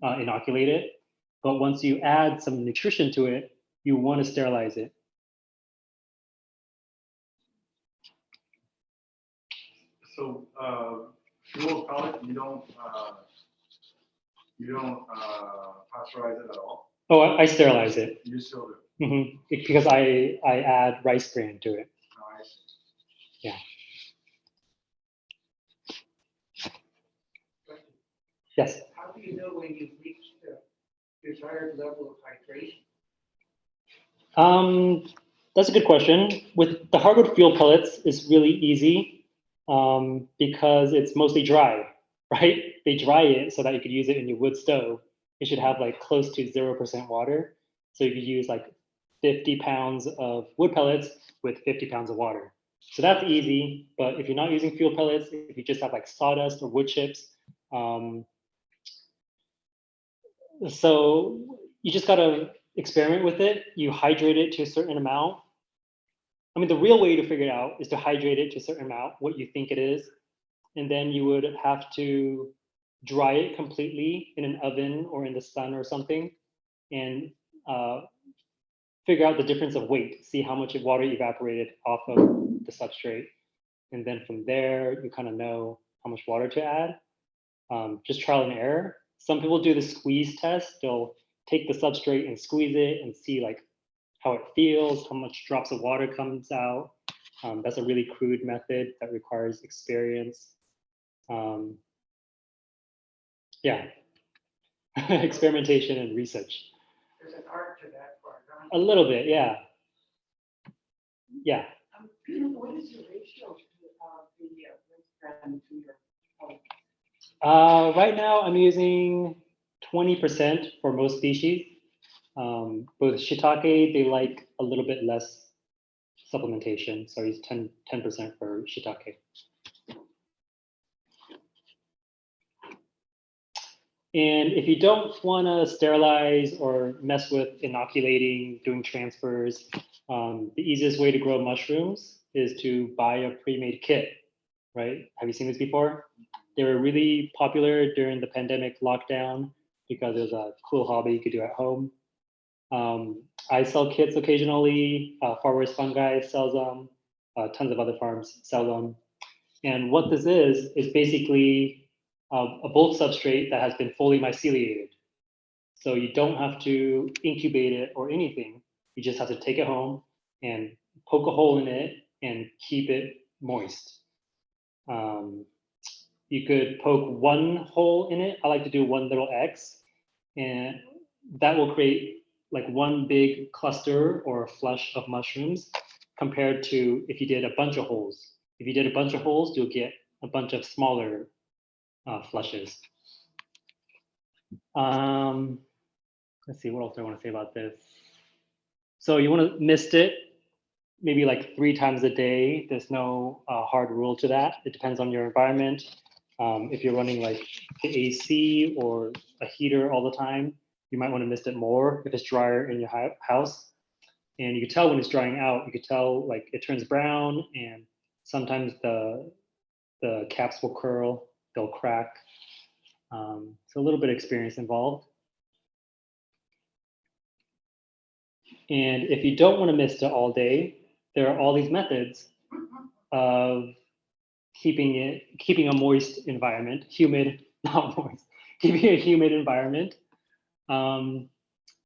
inoculate it. But once you add some nutrition to it, you want to sterilize it. So fuel pellet, you don't pasteurize it at all. Oh, I sterilize it. You still do. Because I add rice bran to it. Nice. Yeah. Yes. How do you know when you've reached the desired level of hydration? That's a good question. With the hardwood fuel pellets, it's really easy because it's mostly dry, right? They dry it so that you could use it in your wood stove. It should have like close to 0% water. So you could use like 50 pounds of wood pellets with 50 pounds of water. So that's easy. But if you're not using fuel pellets, if you just have like sawdust or wood chips, So you just gotta experiment with it. You hydrate it to a certain amount. I mean, the real way to figure it out is to hydrate it to a certain amount, what you think it is. And then you would have to dry it completely in an oven or in the sun or something, and figure out the difference of weight, see how much water evaporated off of the substrate. And then from there, you kind of know how much water to add. Just trial and error. Some people do the squeeze test. They'll take the substrate and squeeze it and see like how it feels, how much drops of water comes out. That's a really crude method that requires experience. Yeah, experimentation and research. There's an art to that part, huh? A little bit, yeah. Yeah. What is your ratio to the wingspan to your point? Right now, I'm using 20% for most species. But with shiitake, they like a little bit less supplementation. So I use 10% for shiitake. And if you don't want to sterilize or mess with inoculating, doing transfers, the easiest way to grow mushrooms is to buy a pre-made kit, right? Have you seen this before? They were really popular during the pandemic lockdown because it was a cool hobby you could do at home. I sell kits occasionally. Far West Fungi sells them. Tons of other farms sell them. And what this is basically a bulk substrate that has been fully myceliated. So you don't have to incubate it or anything. You just have to take it home and poke a hole in it and keep it moist. You could poke one hole in it. I like to do one little X, and that will create like one big cluster or flush of mushrooms compared to if you did a bunch of holes. If you did a bunch of holes, you'll get a bunch of smaller flushes. Let's see, what else do I want to say about this? So you want to mist it maybe like 3 times a day. There's no hard rule to that. It depends on your environment. If you're running like the AC or a heater all the time, you might want to mist it more if it's drier in your house. And you can tell when it's drying out. You can tell like it turns brown, and sometimes the caps will curl, they'll crack. So a little bit of experience involved. And if you don't want to mist it all day, there are all these methods of keeping a moist environment, humid, not moist, keeping a humid environment.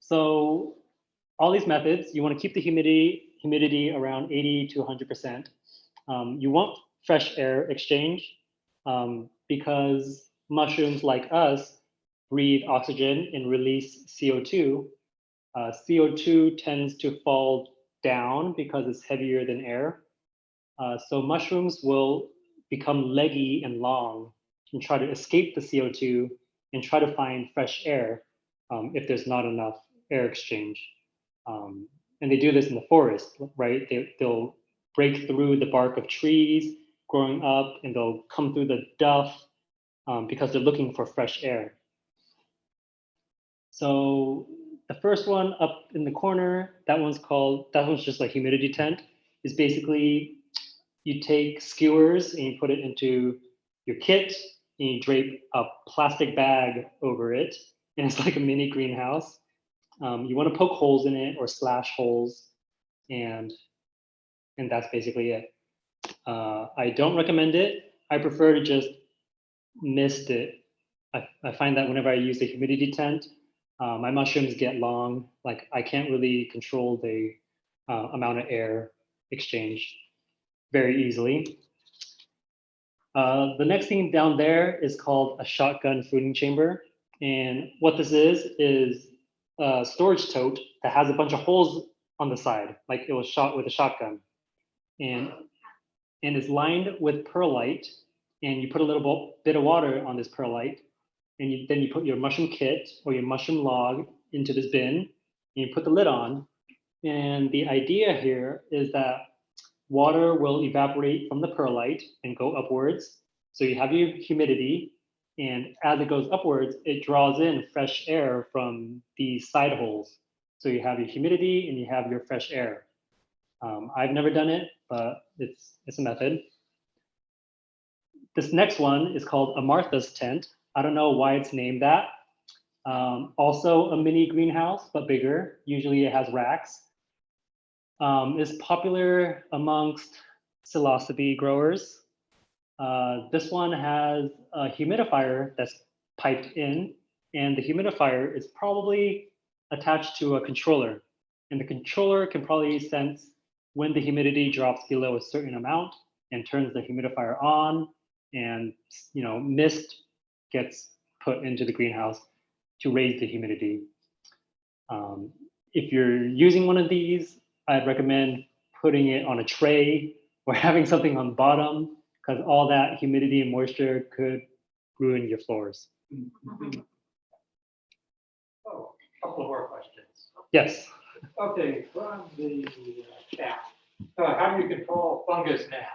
So all these methods, you want to keep the humidity around 80 to 100%. You want fresh air exchange because mushrooms like us breathe oxygen and release CO2. CO2 tends to fall down because it's heavier than air. So mushrooms will become leggy and long and try to escape the CO2 and try to find fresh air if there's not enough air exchange. And they do this in the forest, right? They'll break through the bark of trees growing up, and they'll come through the duff because they're looking for fresh air. So the first one up in the corner, that one's just a humidity tent, is basically you take skewers and you put it into your kit and you drape a plastic bag over it, and it's like a mini greenhouse. You want to poke holes in it or slash holes, and that's basically it. I don't recommend it. I prefer to just mist it. I find that whenever I use a humidity tent, my mushrooms get long. Like I can't really control the amount of air exchange very easily. The next thing down there is called a shotgun fruiting chamber. And what this is a storage tote that has a bunch of holes on the side, like it was shot with a shotgun. And it's lined with perlite. And you put a little bit of water on this perlite. And then you put your mushroom kit or your mushroom log into this bin. And you put the lid on. And the idea here is that water will evaporate from the perlite and go upwards. So you have your humidity, And as it goes upwards, it draws in fresh air from these side holes. So you have your humidity and you have your fresh air. I've never done it, but it's a method. This next one is called a Martha's tent. I don't know why it's named that. Also a mini greenhouse, but bigger. Usually it has racks. It's popular amongst psilocybe growers. This one has a humidifier that's piped in, and the humidifier is probably attached to a controller. And the controller can probably sense when the humidity drops below a certain amount and turns the humidifier on, and mist gets put into the greenhouse to raise the humidity. If you're using one of these, I'd recommend putting it on a tray or having something on the bottom, because all that humidity and moisture could ruin your floors. Oh, a couple more questions. Yes. Okay, from the chat. How do you control fungus gnats?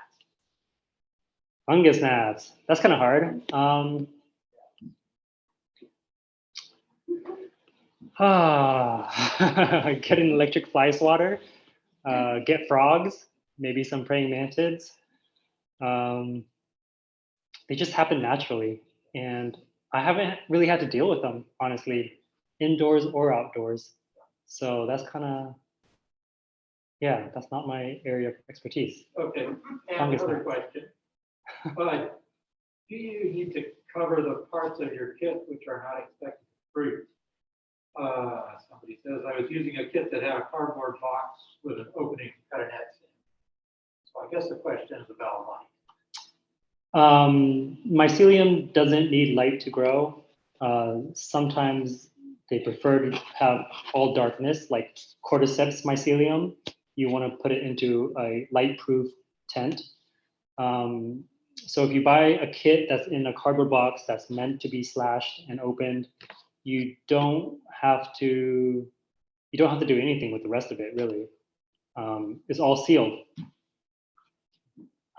Fungus gnats. That's kind of hard. Get an electric fly swatter. Get frogs. Maybe some praying mantids. They just happen naturally, and I haven't really had to deal with them, honestly, indoors or outdoors. So that's kind of, yeah, that's not my area of expertise. Okay, and Fungus another gnats. question. Do you need to cover the parts of your kit which are not expected to fruit? Somebody says, I was using a kit that had a cardboard box with an opening to cut an X in. So I guess the question is about light. Mycelium doesn't need light to grow. Sometimes they prefer to have all darkness, like cordyceps mycelium. You want to put it into a light-proof tent. So if you buy a kit that's in a cardboard box that's meant to be slashed and opened, you don't have to do anything with the rest of it, really. It's all sealed.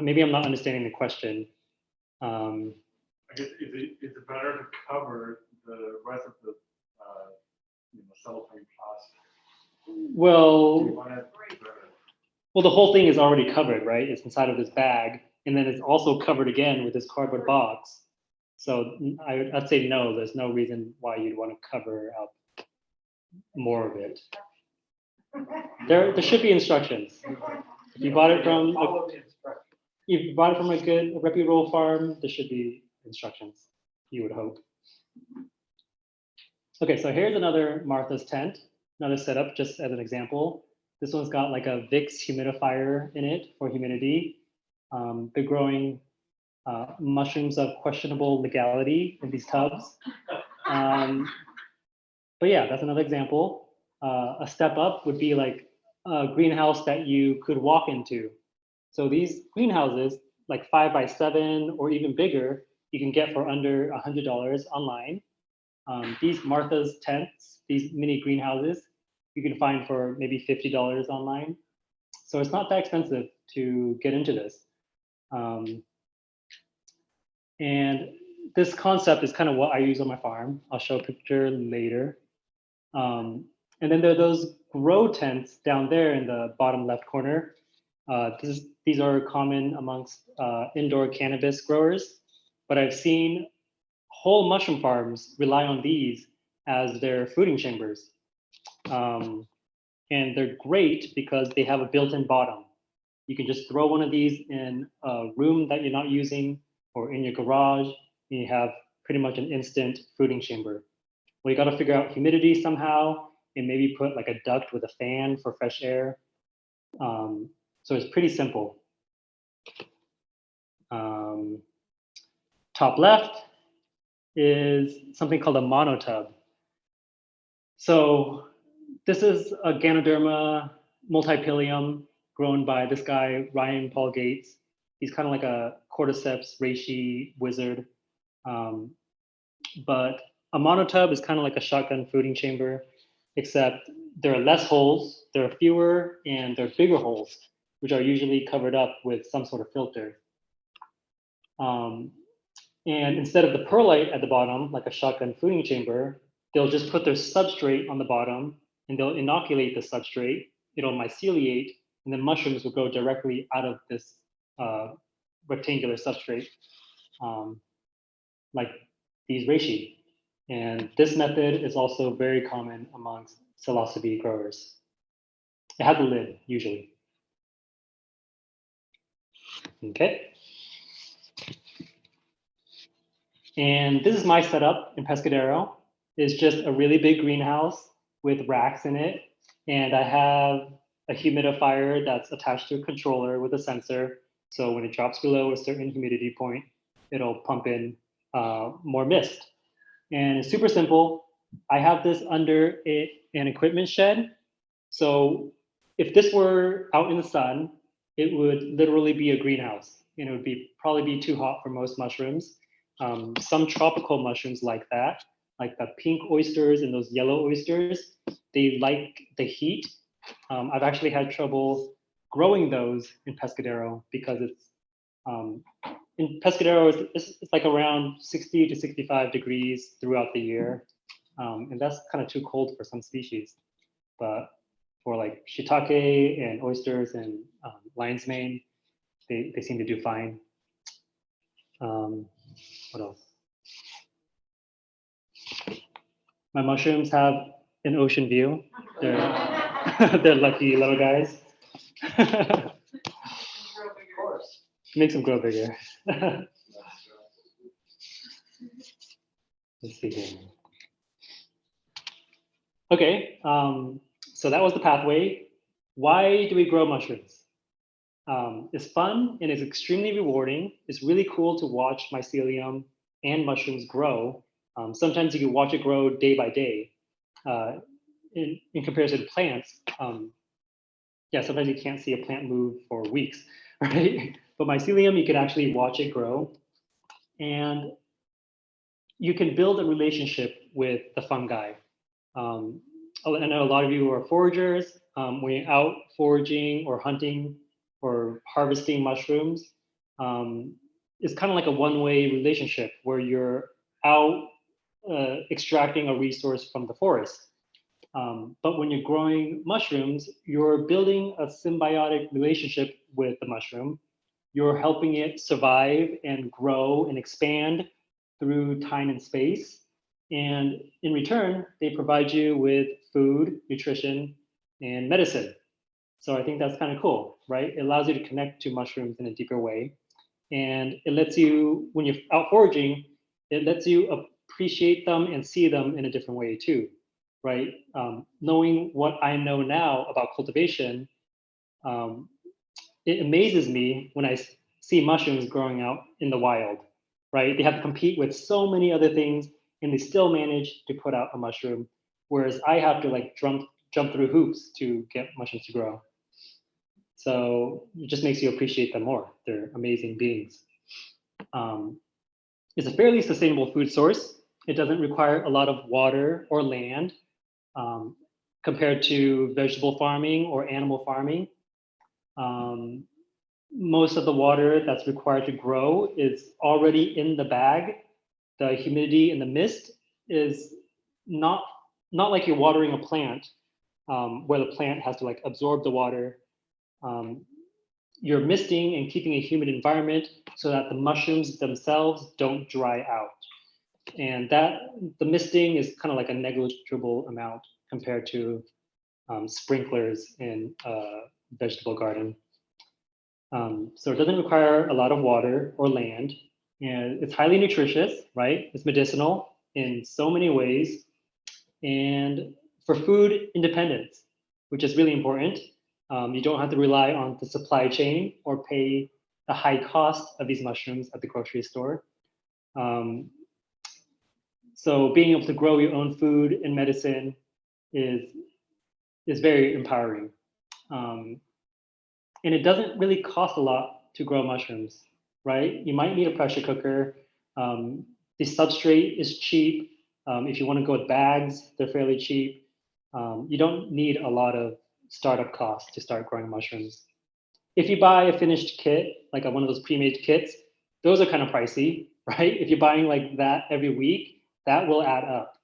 Maybe I'm not understanding the question. I guess is it better to cover the rest of the cellophane plastic? Well, Do you want it better? Well, the whole thing is already covered, right? It's inside of this bag, and then it's also covered again with this cardboard box. So I'd say no, there's no reason why you'd want to cover up more of it. There should be instructions. If you bought it from a good, reputable farm, there should be instructions, you would hope. Okay, so here's another Martha's tent, another setup just as an example. This one's got like a Vicks humidifier in it for humidity. They're growing mushrooms of questionable legality in these tubs. But yeah, that's another example. A step up would be like a greenhouse that you could walk into. So these greenhouses, like 5x7 or even bigger, you can get for under $100 online. These Martha's tents, these mini greenhouses, you can find for maybe $50 online. So it's not that expensive to get into this. And this concept is kind of what I use on my farm. I'll show a picture later. And then there are those grow tents down there in the bottom left corner. These are common amongst indoor cannabis growers, but I've seen whole mushroom farms rely on these as their fruiting chambers. And they're great because they have a built-in bottom. You can just throw one of these in a room that you're not using or in your garage, and you have pretty much an instant fruiting chamber. Well, you got to figure out humidity somehow and maybe put like a duct with a fan for fresh air. So it's pretty simple. Top left is something called a monotub. So this is a Ganoderma multipilium grown by this guy, Ryan Paul Gates. He's kind of like a cordyceps reishi wizard. But a monotub is kind of like a shotgun fruiting chamber, except there are less holes, there are fewer, and there are bigger holes, which are usually covered up with some sort of filter. And instead of the perlite at the bottom, like a shotgun fruiting chamber, they'll just put their substrate on the bottom and they'll inoculate the substrate. It'll myceliate, and then mushrooms will grow directly out of this rectangular substrate, like these reishi. And this method is also very common amongst psilocybe growers. It has a lid, usually. Okay. And this is my setup in Pescadero. It's just a really big greenhouse with racks in it. And I have a humidifier that's attached to a controller with a sensor. So when it drops below a certain humidity point, it'll pump in more mist. And it's super simple. I have this under an equipment shed. So if this were out in the sun, it would literally be a greenhouse. And it would probably be too hot for most mushrooms. Some tropical mushrooms like that, like the pink oysters and those yellow oysters, they like the heat. I've actually had trouble growing those in Pescadero because it's in Pescadero, it's like around 60 to 65 degrees throughout the year. And that's kind of too cold for some species. But for like shiitake and oysters and lion's mane, they seem to do fine. What else? My mushrooms have an ocean view. They're lucky little guys. Of course. Makes them grow bigger. Let's see here. Okay, so that was the pathway. Why do we grow mushrooms? It's fun and it's extremely rewarding. It's really cool to watch mycelium and mushrooms grow. Sometimes you can watch it grow day by day. In comparison to plants, yeah, sometimes you can't see a plant move for weeks, right? But mycelium, you can actually watch it grow. And you can build a relationship with the fungi. I know a lot of you are foragers. When you're out foraging or hunting or harvesting mushrooms, it's kind of like a one-way relationship where you're out extracting a resource from the forest. But when you're growing mushrooms, you're building a symbiotic relationship with the mushroom. You're helping it survive and grow and expand through time and space. And in return, they provide you with food, nutrition, and medicine. So I think that's kind of cool, right? It allows you to connect to mushrooms in a deeper way. And it lets you, when you're out foraging, it lets you appreciate them and see them in a different way too, right? Knowing what I know now about cultivation, it amazes me when I see mushrooms growing out in the wild, right? They have to compete with so many other things and they still manage to put out a mushroom, whereas I have to like jump through hoops to get mushrooms to grow. So it just makes you appreciate them more. They're amazing beings. It's a fairly sustainable food source. It doesn't require a lot of water or land compared to vegetable farming or animal farming. Most of the water that's required to grow is already in the bag. The humidity in the mist is not like you're watering a plant where the plant has to like absorb the water. You're misting and keeping a humid environment so that the mushrooms themselves don't dry out. And that the misting is kind of like a negligible amount compared to sprinklers in a vegetable garden. So it doesn't require a lot of water or land, and it's highly nutritious, right? It's medicinal in so many ways, and for food independence, which is really important. You don't have to rely on the supply chain or pay the high cost of these mushrooms at the grocery store. So being able to grow your own food and medicine is very empowering. And it doesn't really cost a lot to grow mushrooms, right? You might need a pressure cooker. The substrate is cheap. If you want to go with bags, they're fairly cheap. You don't need a lot of startup costs to start growing mushrooms. If you buy a finished kit, like one of those pre-made kits, those are kind of pricey, right? If you're buying like that every week, that will add up.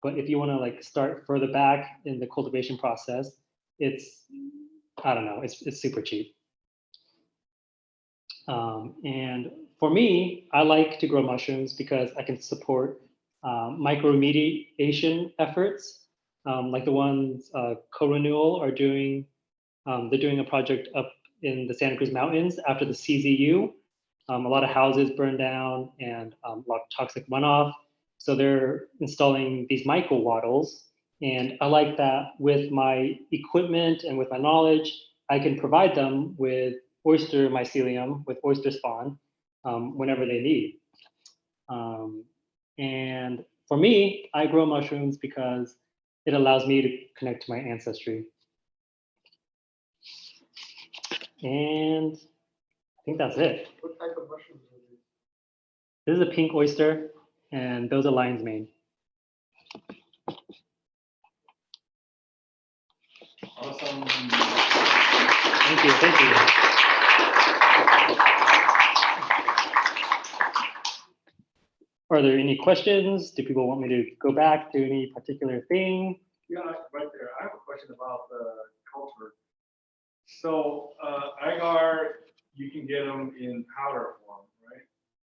But if you want to like start further back in the cultivation process, it's, I don't know, it's super cheap. And for me, I like to grow mushrooms because I can support microremediation efforts, like the ones Co-Renewal are doing. They're doing a project up in the Santa Cruz Mountains after the CZU. A lot of houses burned down and a lot of toxic runoff. So they're installing these micro wattles. And I like that with my equipment and with my knowledge, I can provide them with oyster mycelium, with oyster spawn, whenever they need. And for me, I grow mushrooms because it allows me to connect to my ancestry. And I think that's it. What type of mushrooms are these? This is a pink oyster, and those are lion's mane. Awesome. Thank you, thank you. Are there any questions? Do people want me to go back to any particular thing? Yeah, right there. I have a question about the culture. So agar, you can get them in powder form, right?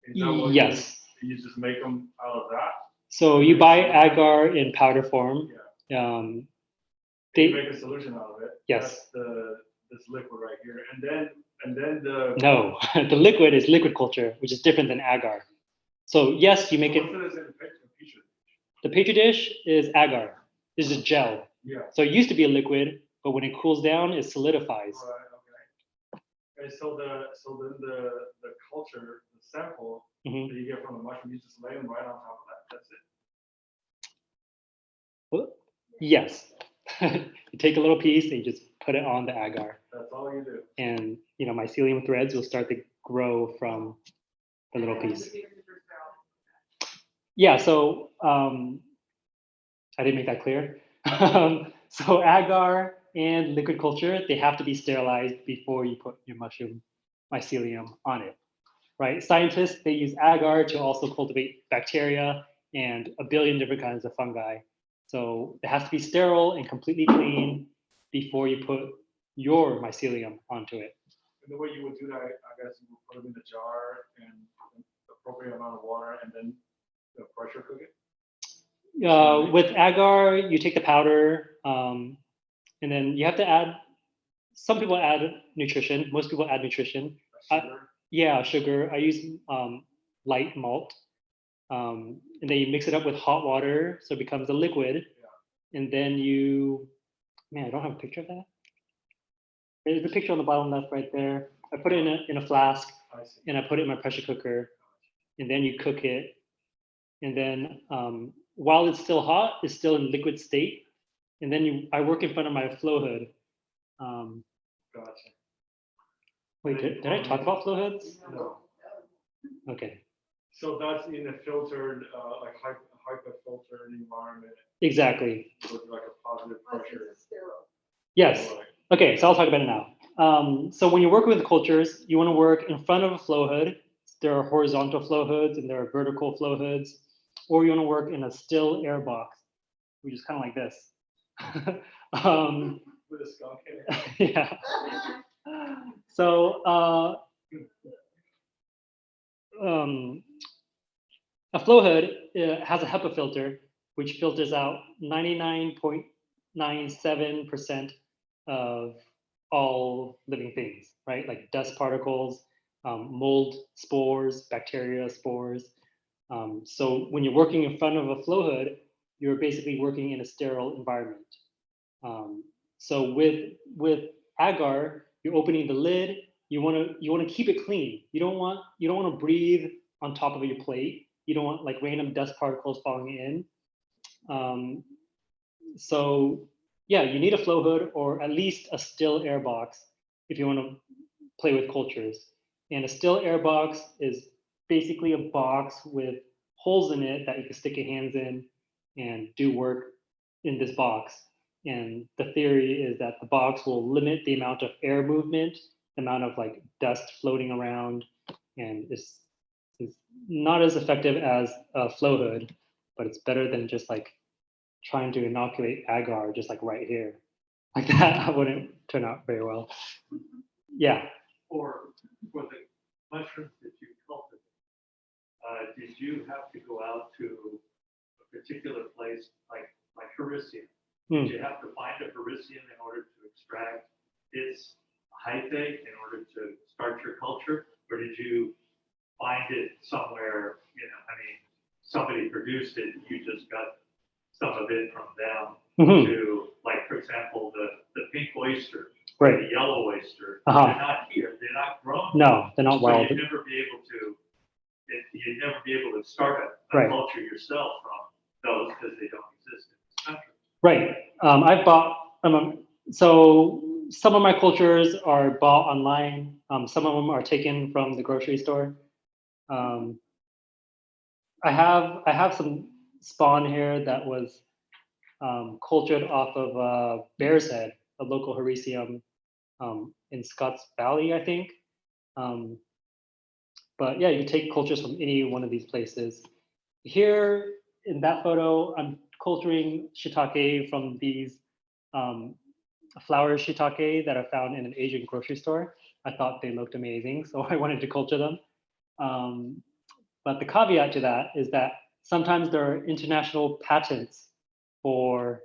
Is that what Yes. You just make them out of that? So you buy agar in powder form. Yeah. Um, You they, make a solution out of it. Yes. That's this liquid right here, and then the. no, the liquid is liquid culture, which is different than agar. So yes, you make it. What's in the picture? The petri dish is agar. This is gel. Yeah. So it used to be a liquid, but when it cools down, it solidifies. Right. Okay. And so then the culture, the sample Mhm. that you get from the mushroom, you just lay them right on top of that. That's it. Well, yes. You take a little piece and you just put it on the agar. That's all you do. And mycelium threads will start to grow from the little piece. Yeah, so I didn't make that clear. So agar and liquid culture, they have to be sterilized before you put your mushroom mycelium on it, right? Scientists, they use agar to also cultivate bacteria and a billion different kinds of fungi. So it has to be sterile and completely clean before you put your mycelium onto it. And the way you would do that, I guess you would put them in a jar and the appropriate amount of water, and then pressure cook it. With agar, you take the powder, and then you have to add. Some people add nutrition. Most people add nutrition. Sugar. Yeah, sugar. I use light malt, and then you mix it up with hot water, so it becomes a liquid. Yeah. And then I don't have a picture of that. There's a picture on the bottom left right there. I put it in a flask, and I put it in my pressure cooker, and then you cook it. And then while it's still hot, it's still in liquid state. And then I work in front of my flow hood. Gotcha. Wait, did I talk about flow hoods? No. Okay. So that's in a filtered, like hyper filtered environment. Exactly. With like a positive pressure. Yes. Okay, so I'll talk about it now. So when you're working with cultures, you want to work in front of a flow hood. There are horizontal flow hoods and there are vertical flow hoods. Or you want to work in a still air box, which is kind of like this. With a skunk in it. Yeah. So a flow hood has a HEPA filter, which filters out 99.97% of all living things, right? Like dust particles, mold spores, bacteria spores. So when you're working in front of a flow hood, you're basically working in a sterile environment. So with agar, you're opening the lid. You want to keep it clean. You don't want to breathe on top of your plate. You don't want like random dust particles falling in. So yeah, you need a flow hood or at least a still air box if you want to play with cultures. And a still air box is basically a box with holes in it that you can stick your hands in and do work in this box. And the theory is that the box will limit the amount of air movement, the amount of like dust floating around, and It's not as effective as flow hood, but it's better than just like trying to inoculate agar just like right here. Like that wouldn't turn out very well. Yeah. For the mushrooms that you cultivate, did you have to go out to a particular place like Hericium? Did you have to find a Hericium in order to extract its hyphate in order to start your culture? Or did you find it somewhere, somebody produced it, you just got some of it from them to, like, for example, the pink oyster, Right. the yellow oyster, Uh-huh. they're not here, they're not grown. No, they're not So wild. you'd never be able to start a Right. culture yourself from those because they don't exist in this country. Right. I've bought, so some of my cultures are bought online. Some of them are taken from the grocery store. I have some spawn here that was cultured off of Bear's Head, a local Hericium in Scotts Valley, I think. But yeah, you take cultures from any one of these places. Here in that photo, I'm culturing shiitake from these flower shiitake that I found in an Asian grocery store. I thought they looked amazing, so I wanted to culture them. But the caveat to that is that sometimes there are international patents for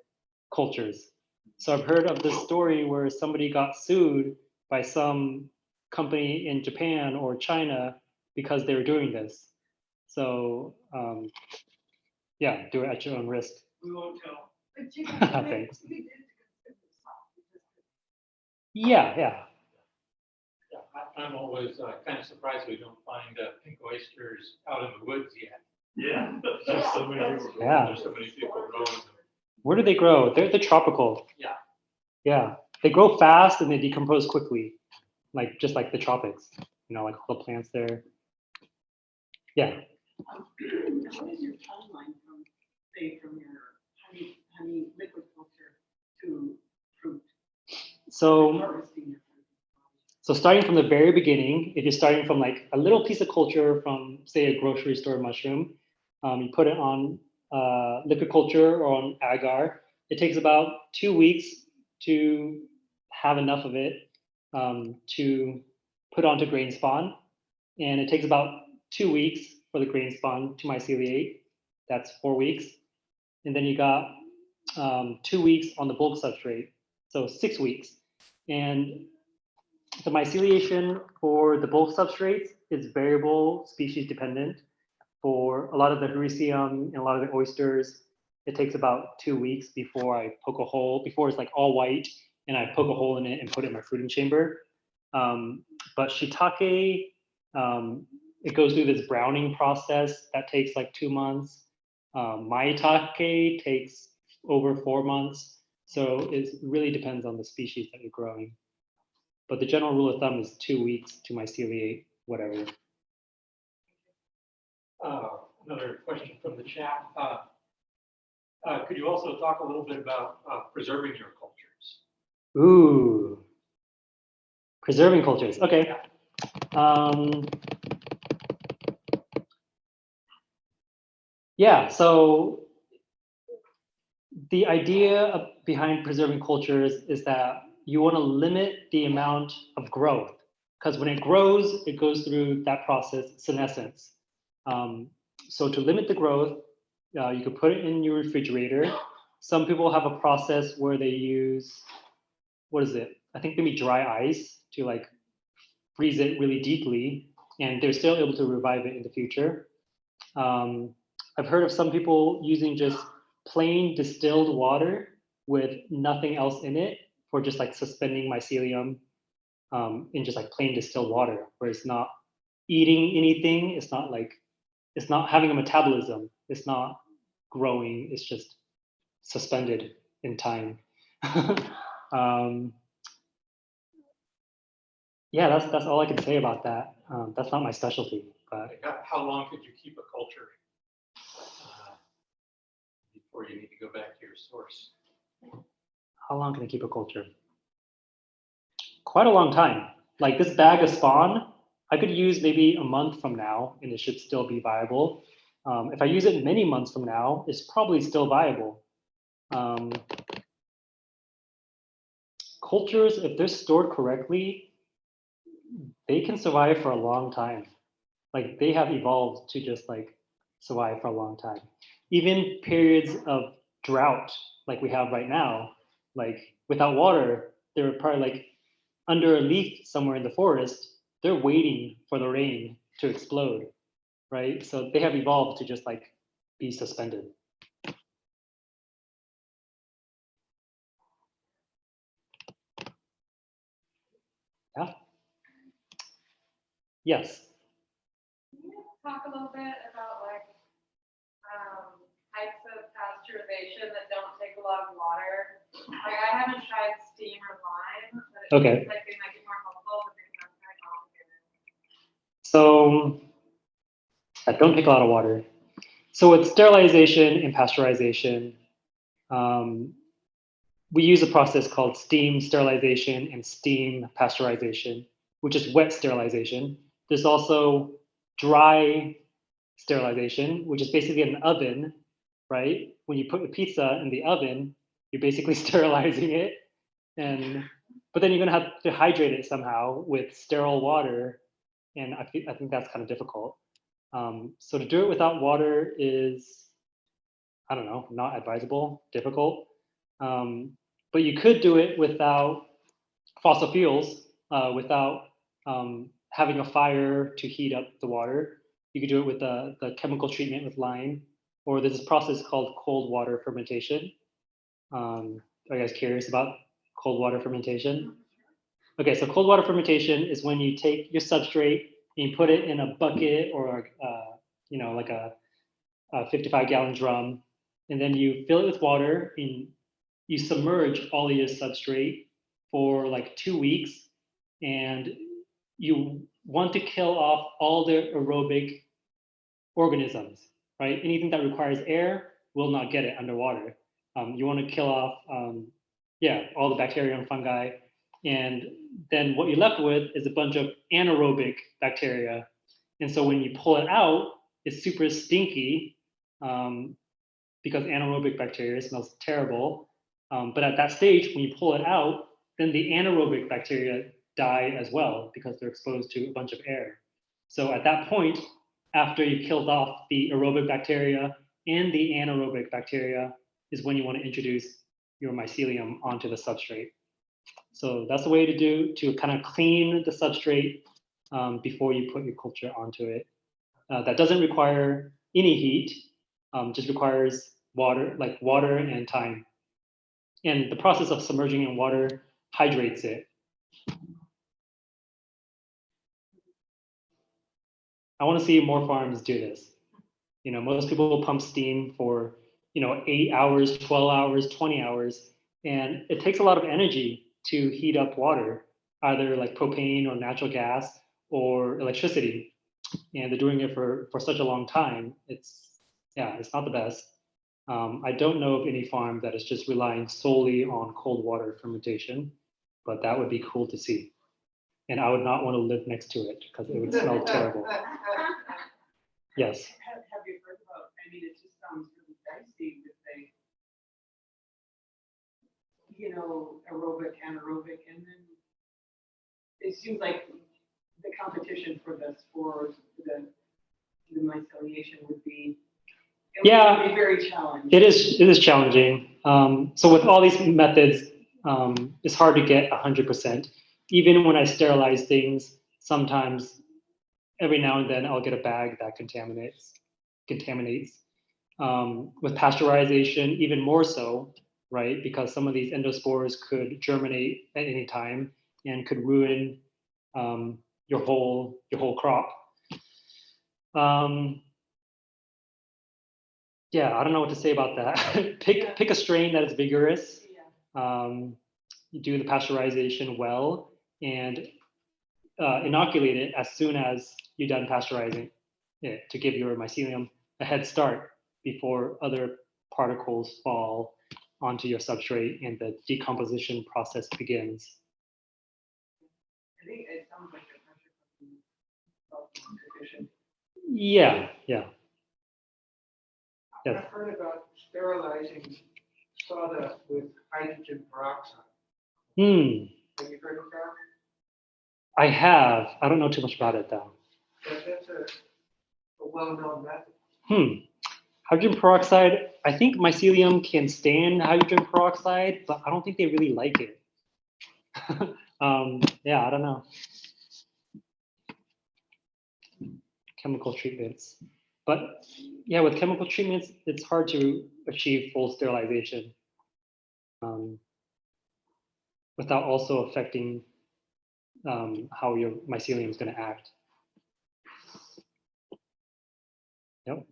cultures. So I've heard of this story where somebody got sued by some company in Japan or China because they were doing this. So yeah, do it at your own risk. We won't tell. But you Thanks. we did consider this. Yeah. Yeah, I'm always kind of surprised we don't find pink oysters out in the woods yet. Yeah. There's so many people growing, Yeah. there's so many people growing them. Where do they grow? They're tropical. Yeah. Yeah, they grow fast and they decompose quickly, like just like the tropics. Like all the plants there. Yeah. What is your timeline from, say, from your honey liquid culture to fruit? So Harvesting your fruit? So starting from the very beginning, if you're starting from like a little piece of culture from, say, a grocery store mushroom, you put it on liquid culture or on agar. It takes about 2 weeks to have enough of it to put onto grain spawn. And it takes about 2 weeks for the grain spawn to myceliate. That's 4 weeks. And then you got 2 weeks on the bulk substrate. So 6 weeks. And the myceliation for the bulk substrates is variable, species dependent. For a lot of the Hericium and a lot of the oysters, it takes about 2 weeks before I poke a hole, before it's like all white, and I poke a hole in it and put it in my fruiting chamber. But shiitake, it goes through this browning process that takes like 2 months. Maitake takes over 4 months. So it really depends on the species that you're growing. But the general rule of thumb is 2 weeks to myceliate, whatever. Another question from the chat. Could you also talk a little bit about preserving your cultures? Ooh, preserving cultures. Okay. Yeah, so the idea behind preserving cultures is that you want to limit the amount of growth, because when it grows, it goes through that process, senescence. So to limit the growth, you could put it in your refrigerator. Some people have a process where they use, what is it? I think maybe dry ice to like freeze it really deeply, and they're still able to revive it in the future. I've heard of some people using just plain distilled water with nothing else in it for just like suspending mycelium in just like plain distilled water, where it's not eating anything, it's not having a metabolism, it's not growing, it's just suspended in time. Yeah, that's all I can say about that. That's not my specialty, but Like, how long could you keep a culture before you need to go back to your source? how long can I keep a culture? Quite a long time. Like this bag of spawn, I could use maybe a month from now and it should still be viable. If I use it many months from now, it's probably still viable. Cultures, if they're stored correctly, they can survive for a long time. Like they have evolved to just like survive for a long time. Even periods of drought, like we have right now, like without water, they're probably like under a leaf somewhere in the forest, they're waiting for the rain to explode, right? So they have evolved to just like be suspended. Yeah. Yes. Can you talk a little bit about like types of pasteurization that don't take a lot of water? Like I haven't tried steam or lime, but it Okay. seems like they might be more helpful, but they can be very complicated. So I don't take a lot of water. So with sterilization and pasteurization, we use a process called steam sterilization and steam pasteurization, which is wet sterilization. There's also dry sterilization, which is basically an oven, right? When you put a pizza in the oven, you're basically sterilizing it. But then you're gonna have to hydrate it somehow with sterile water. And I think that's kind of difficult. So to do it without water is, I don't know, not advisable, difficult. But you could do it without fossil fuels, without having a fire to heat up the water. You could do it with the chemical treatment with lime, or there's this process called cold water fermentation. Are you guys curious about cold water fermentation? Okay, so cold water fermentation is when you take your substrate and you put it in a bucket or like a 55-gallon drum, and then you fill it with water and you submerge all of your substrate for like 2 weeks, and you want to kill off all the aerobic organisms, right? Anything that requires air will not get it underwater. You want to kill off, all the bacteria and fungi, and then what you're left with is a bunch of anaerobic bacteria. And so when you pull it out, it's super stinky because anaerobic bacteria smells terrible. But at that stage, when you pull it out, then the anaerobic bacteria die as well because they're exposed to a bunch of air. So at that point, after you've killed off the aerobic bacteria and the anaerobic bacteria, is when you want to introduce your mycelium onto the substrate. So that's the way to kind of clean the substrate before you put your culture onto it. That doesn't require any heat, just requires water and time. And the process of submerging in water hydrates it. I want to see more farms do this. Most people will pump steam for 8 hours, 12 hours, 20 hours, and it takes a lot of energy to heat up water, either like propane or natural gas or electricity. And they're doing it for such a long time. It's not the best. I don't know of any farm that is just relying solely on cold water fermentation, but that would be cool to see. And I would not want to live next to it because it would smell terrible. Yes. Have you heard about, I mean, it just sounds really dicey to say, aerobic, anaerobic, and then it seems like the competition for the spores, the myceliation would be, would be very challenging. It is challenging. So with all these methods, it's hard to get 100%. Even when I sterilize things, sometimes every now and then I'll get a bag that contaminates. With pasteurization, even more so, right? Because some of these endospores could germinate at any time and could ruin your whole crop. I don't know what to say about that. Pick a strain that is vigorous. You do the pasteurization well and inoculate it as soon as you're done pasteurizing it to give your mycelium a head start before other particles fall onto your substrate and the decomposition process begins. I think it sounds like the pressure cooking efficient. Yeah, yeah. Yes. I've heard about sterilizing sawdust with hydrogen peroxide. Have you heard of that? I have. I don't know too much about it though. That's a well-known method. Hydrogen peroxide, I think mycelium can stand hydrogen peroxide, but I don't think they really like it. Yeah, I don't know. Chemical treatments. But yeah, with chemical treatments, it's hard to achieve full sterilization without also affecting how your mycelium is going to act. Yep.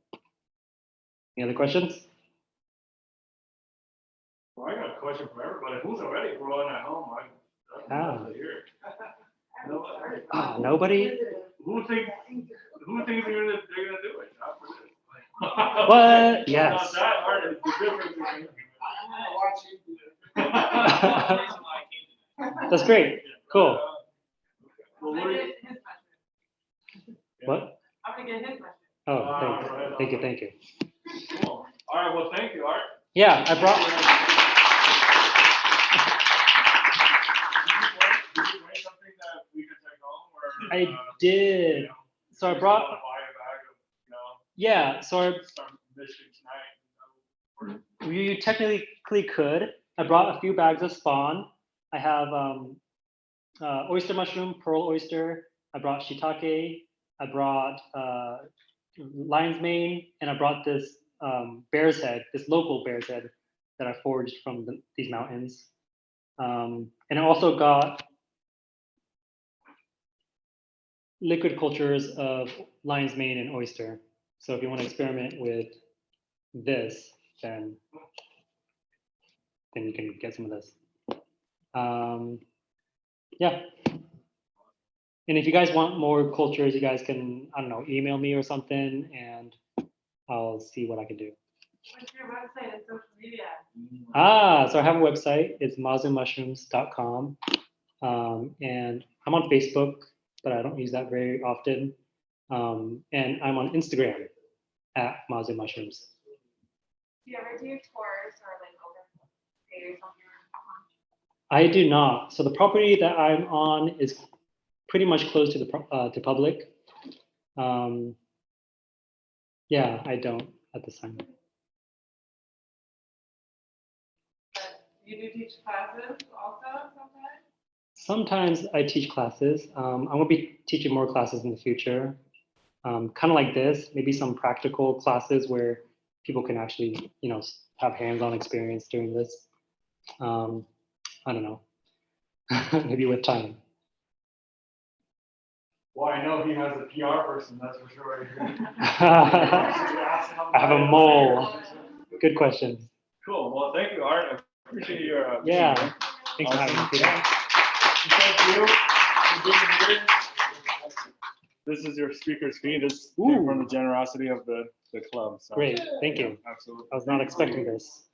Any other questions? Well, I got a question for everybody. Who's already growing at home? I'd love to hear it. Nobody? Nobody? Who thinks they're gonna do it? Not for this. What? It's Yes. not that hard. It's the difference. That's great. Cool. Well, I'm what gonna do you? get his question. What? I'm gonna get his question. Oh, thank you. Thank you. Cool. All right. Well, thank you, Art. Yeah, I brought. Did you bring something that we could take home, or? I did. So I brought. Buy a bag of, Yeah. So some mission tonight. you technically could. I brought a few bags of spawn. I have oyster mushroom, pearl oyster. I brought shiitake. I brought lion's mane, and I brought this bear's head, this local bear's head that I foraged from these mountains. And I also got liquid cultures of lion's mane and oyster. So if you want to experiment with this, then you can get some of this. Yeah. And if you guys want more cultures, you guys can, I don't know, email me or something, and I'll see what I can do. What's your website and social media? So I have a website. It's mazumushrooms.com. And I'm on Facebook, but I don't use that very often. And I'm on Instagram at Mazu Mushrooms. Do you ever do tours or like overstay or something? I do not. So the property that I'm on is pretty much closed to the to public. Yeah, I don't at this time. But you do teach classes also sometimes? Sometimes I teach classes. I'm going to be teaching more classes in the future. Kind of like this, maybe some practical classes where people can actually, have hands-on experience doing this. I don't know, maybe with time. Well, I know he has a PR person, that's for sure. I have a mole. Good question. Cool. Well, thank you, Art. I appreciate your. Yeah. Thanks for having me, Peter. Thank you for being here. This is your speaker's fee. This came from the generosity of the club. So. Great. Thank you. Absolutely. I was not expecting this.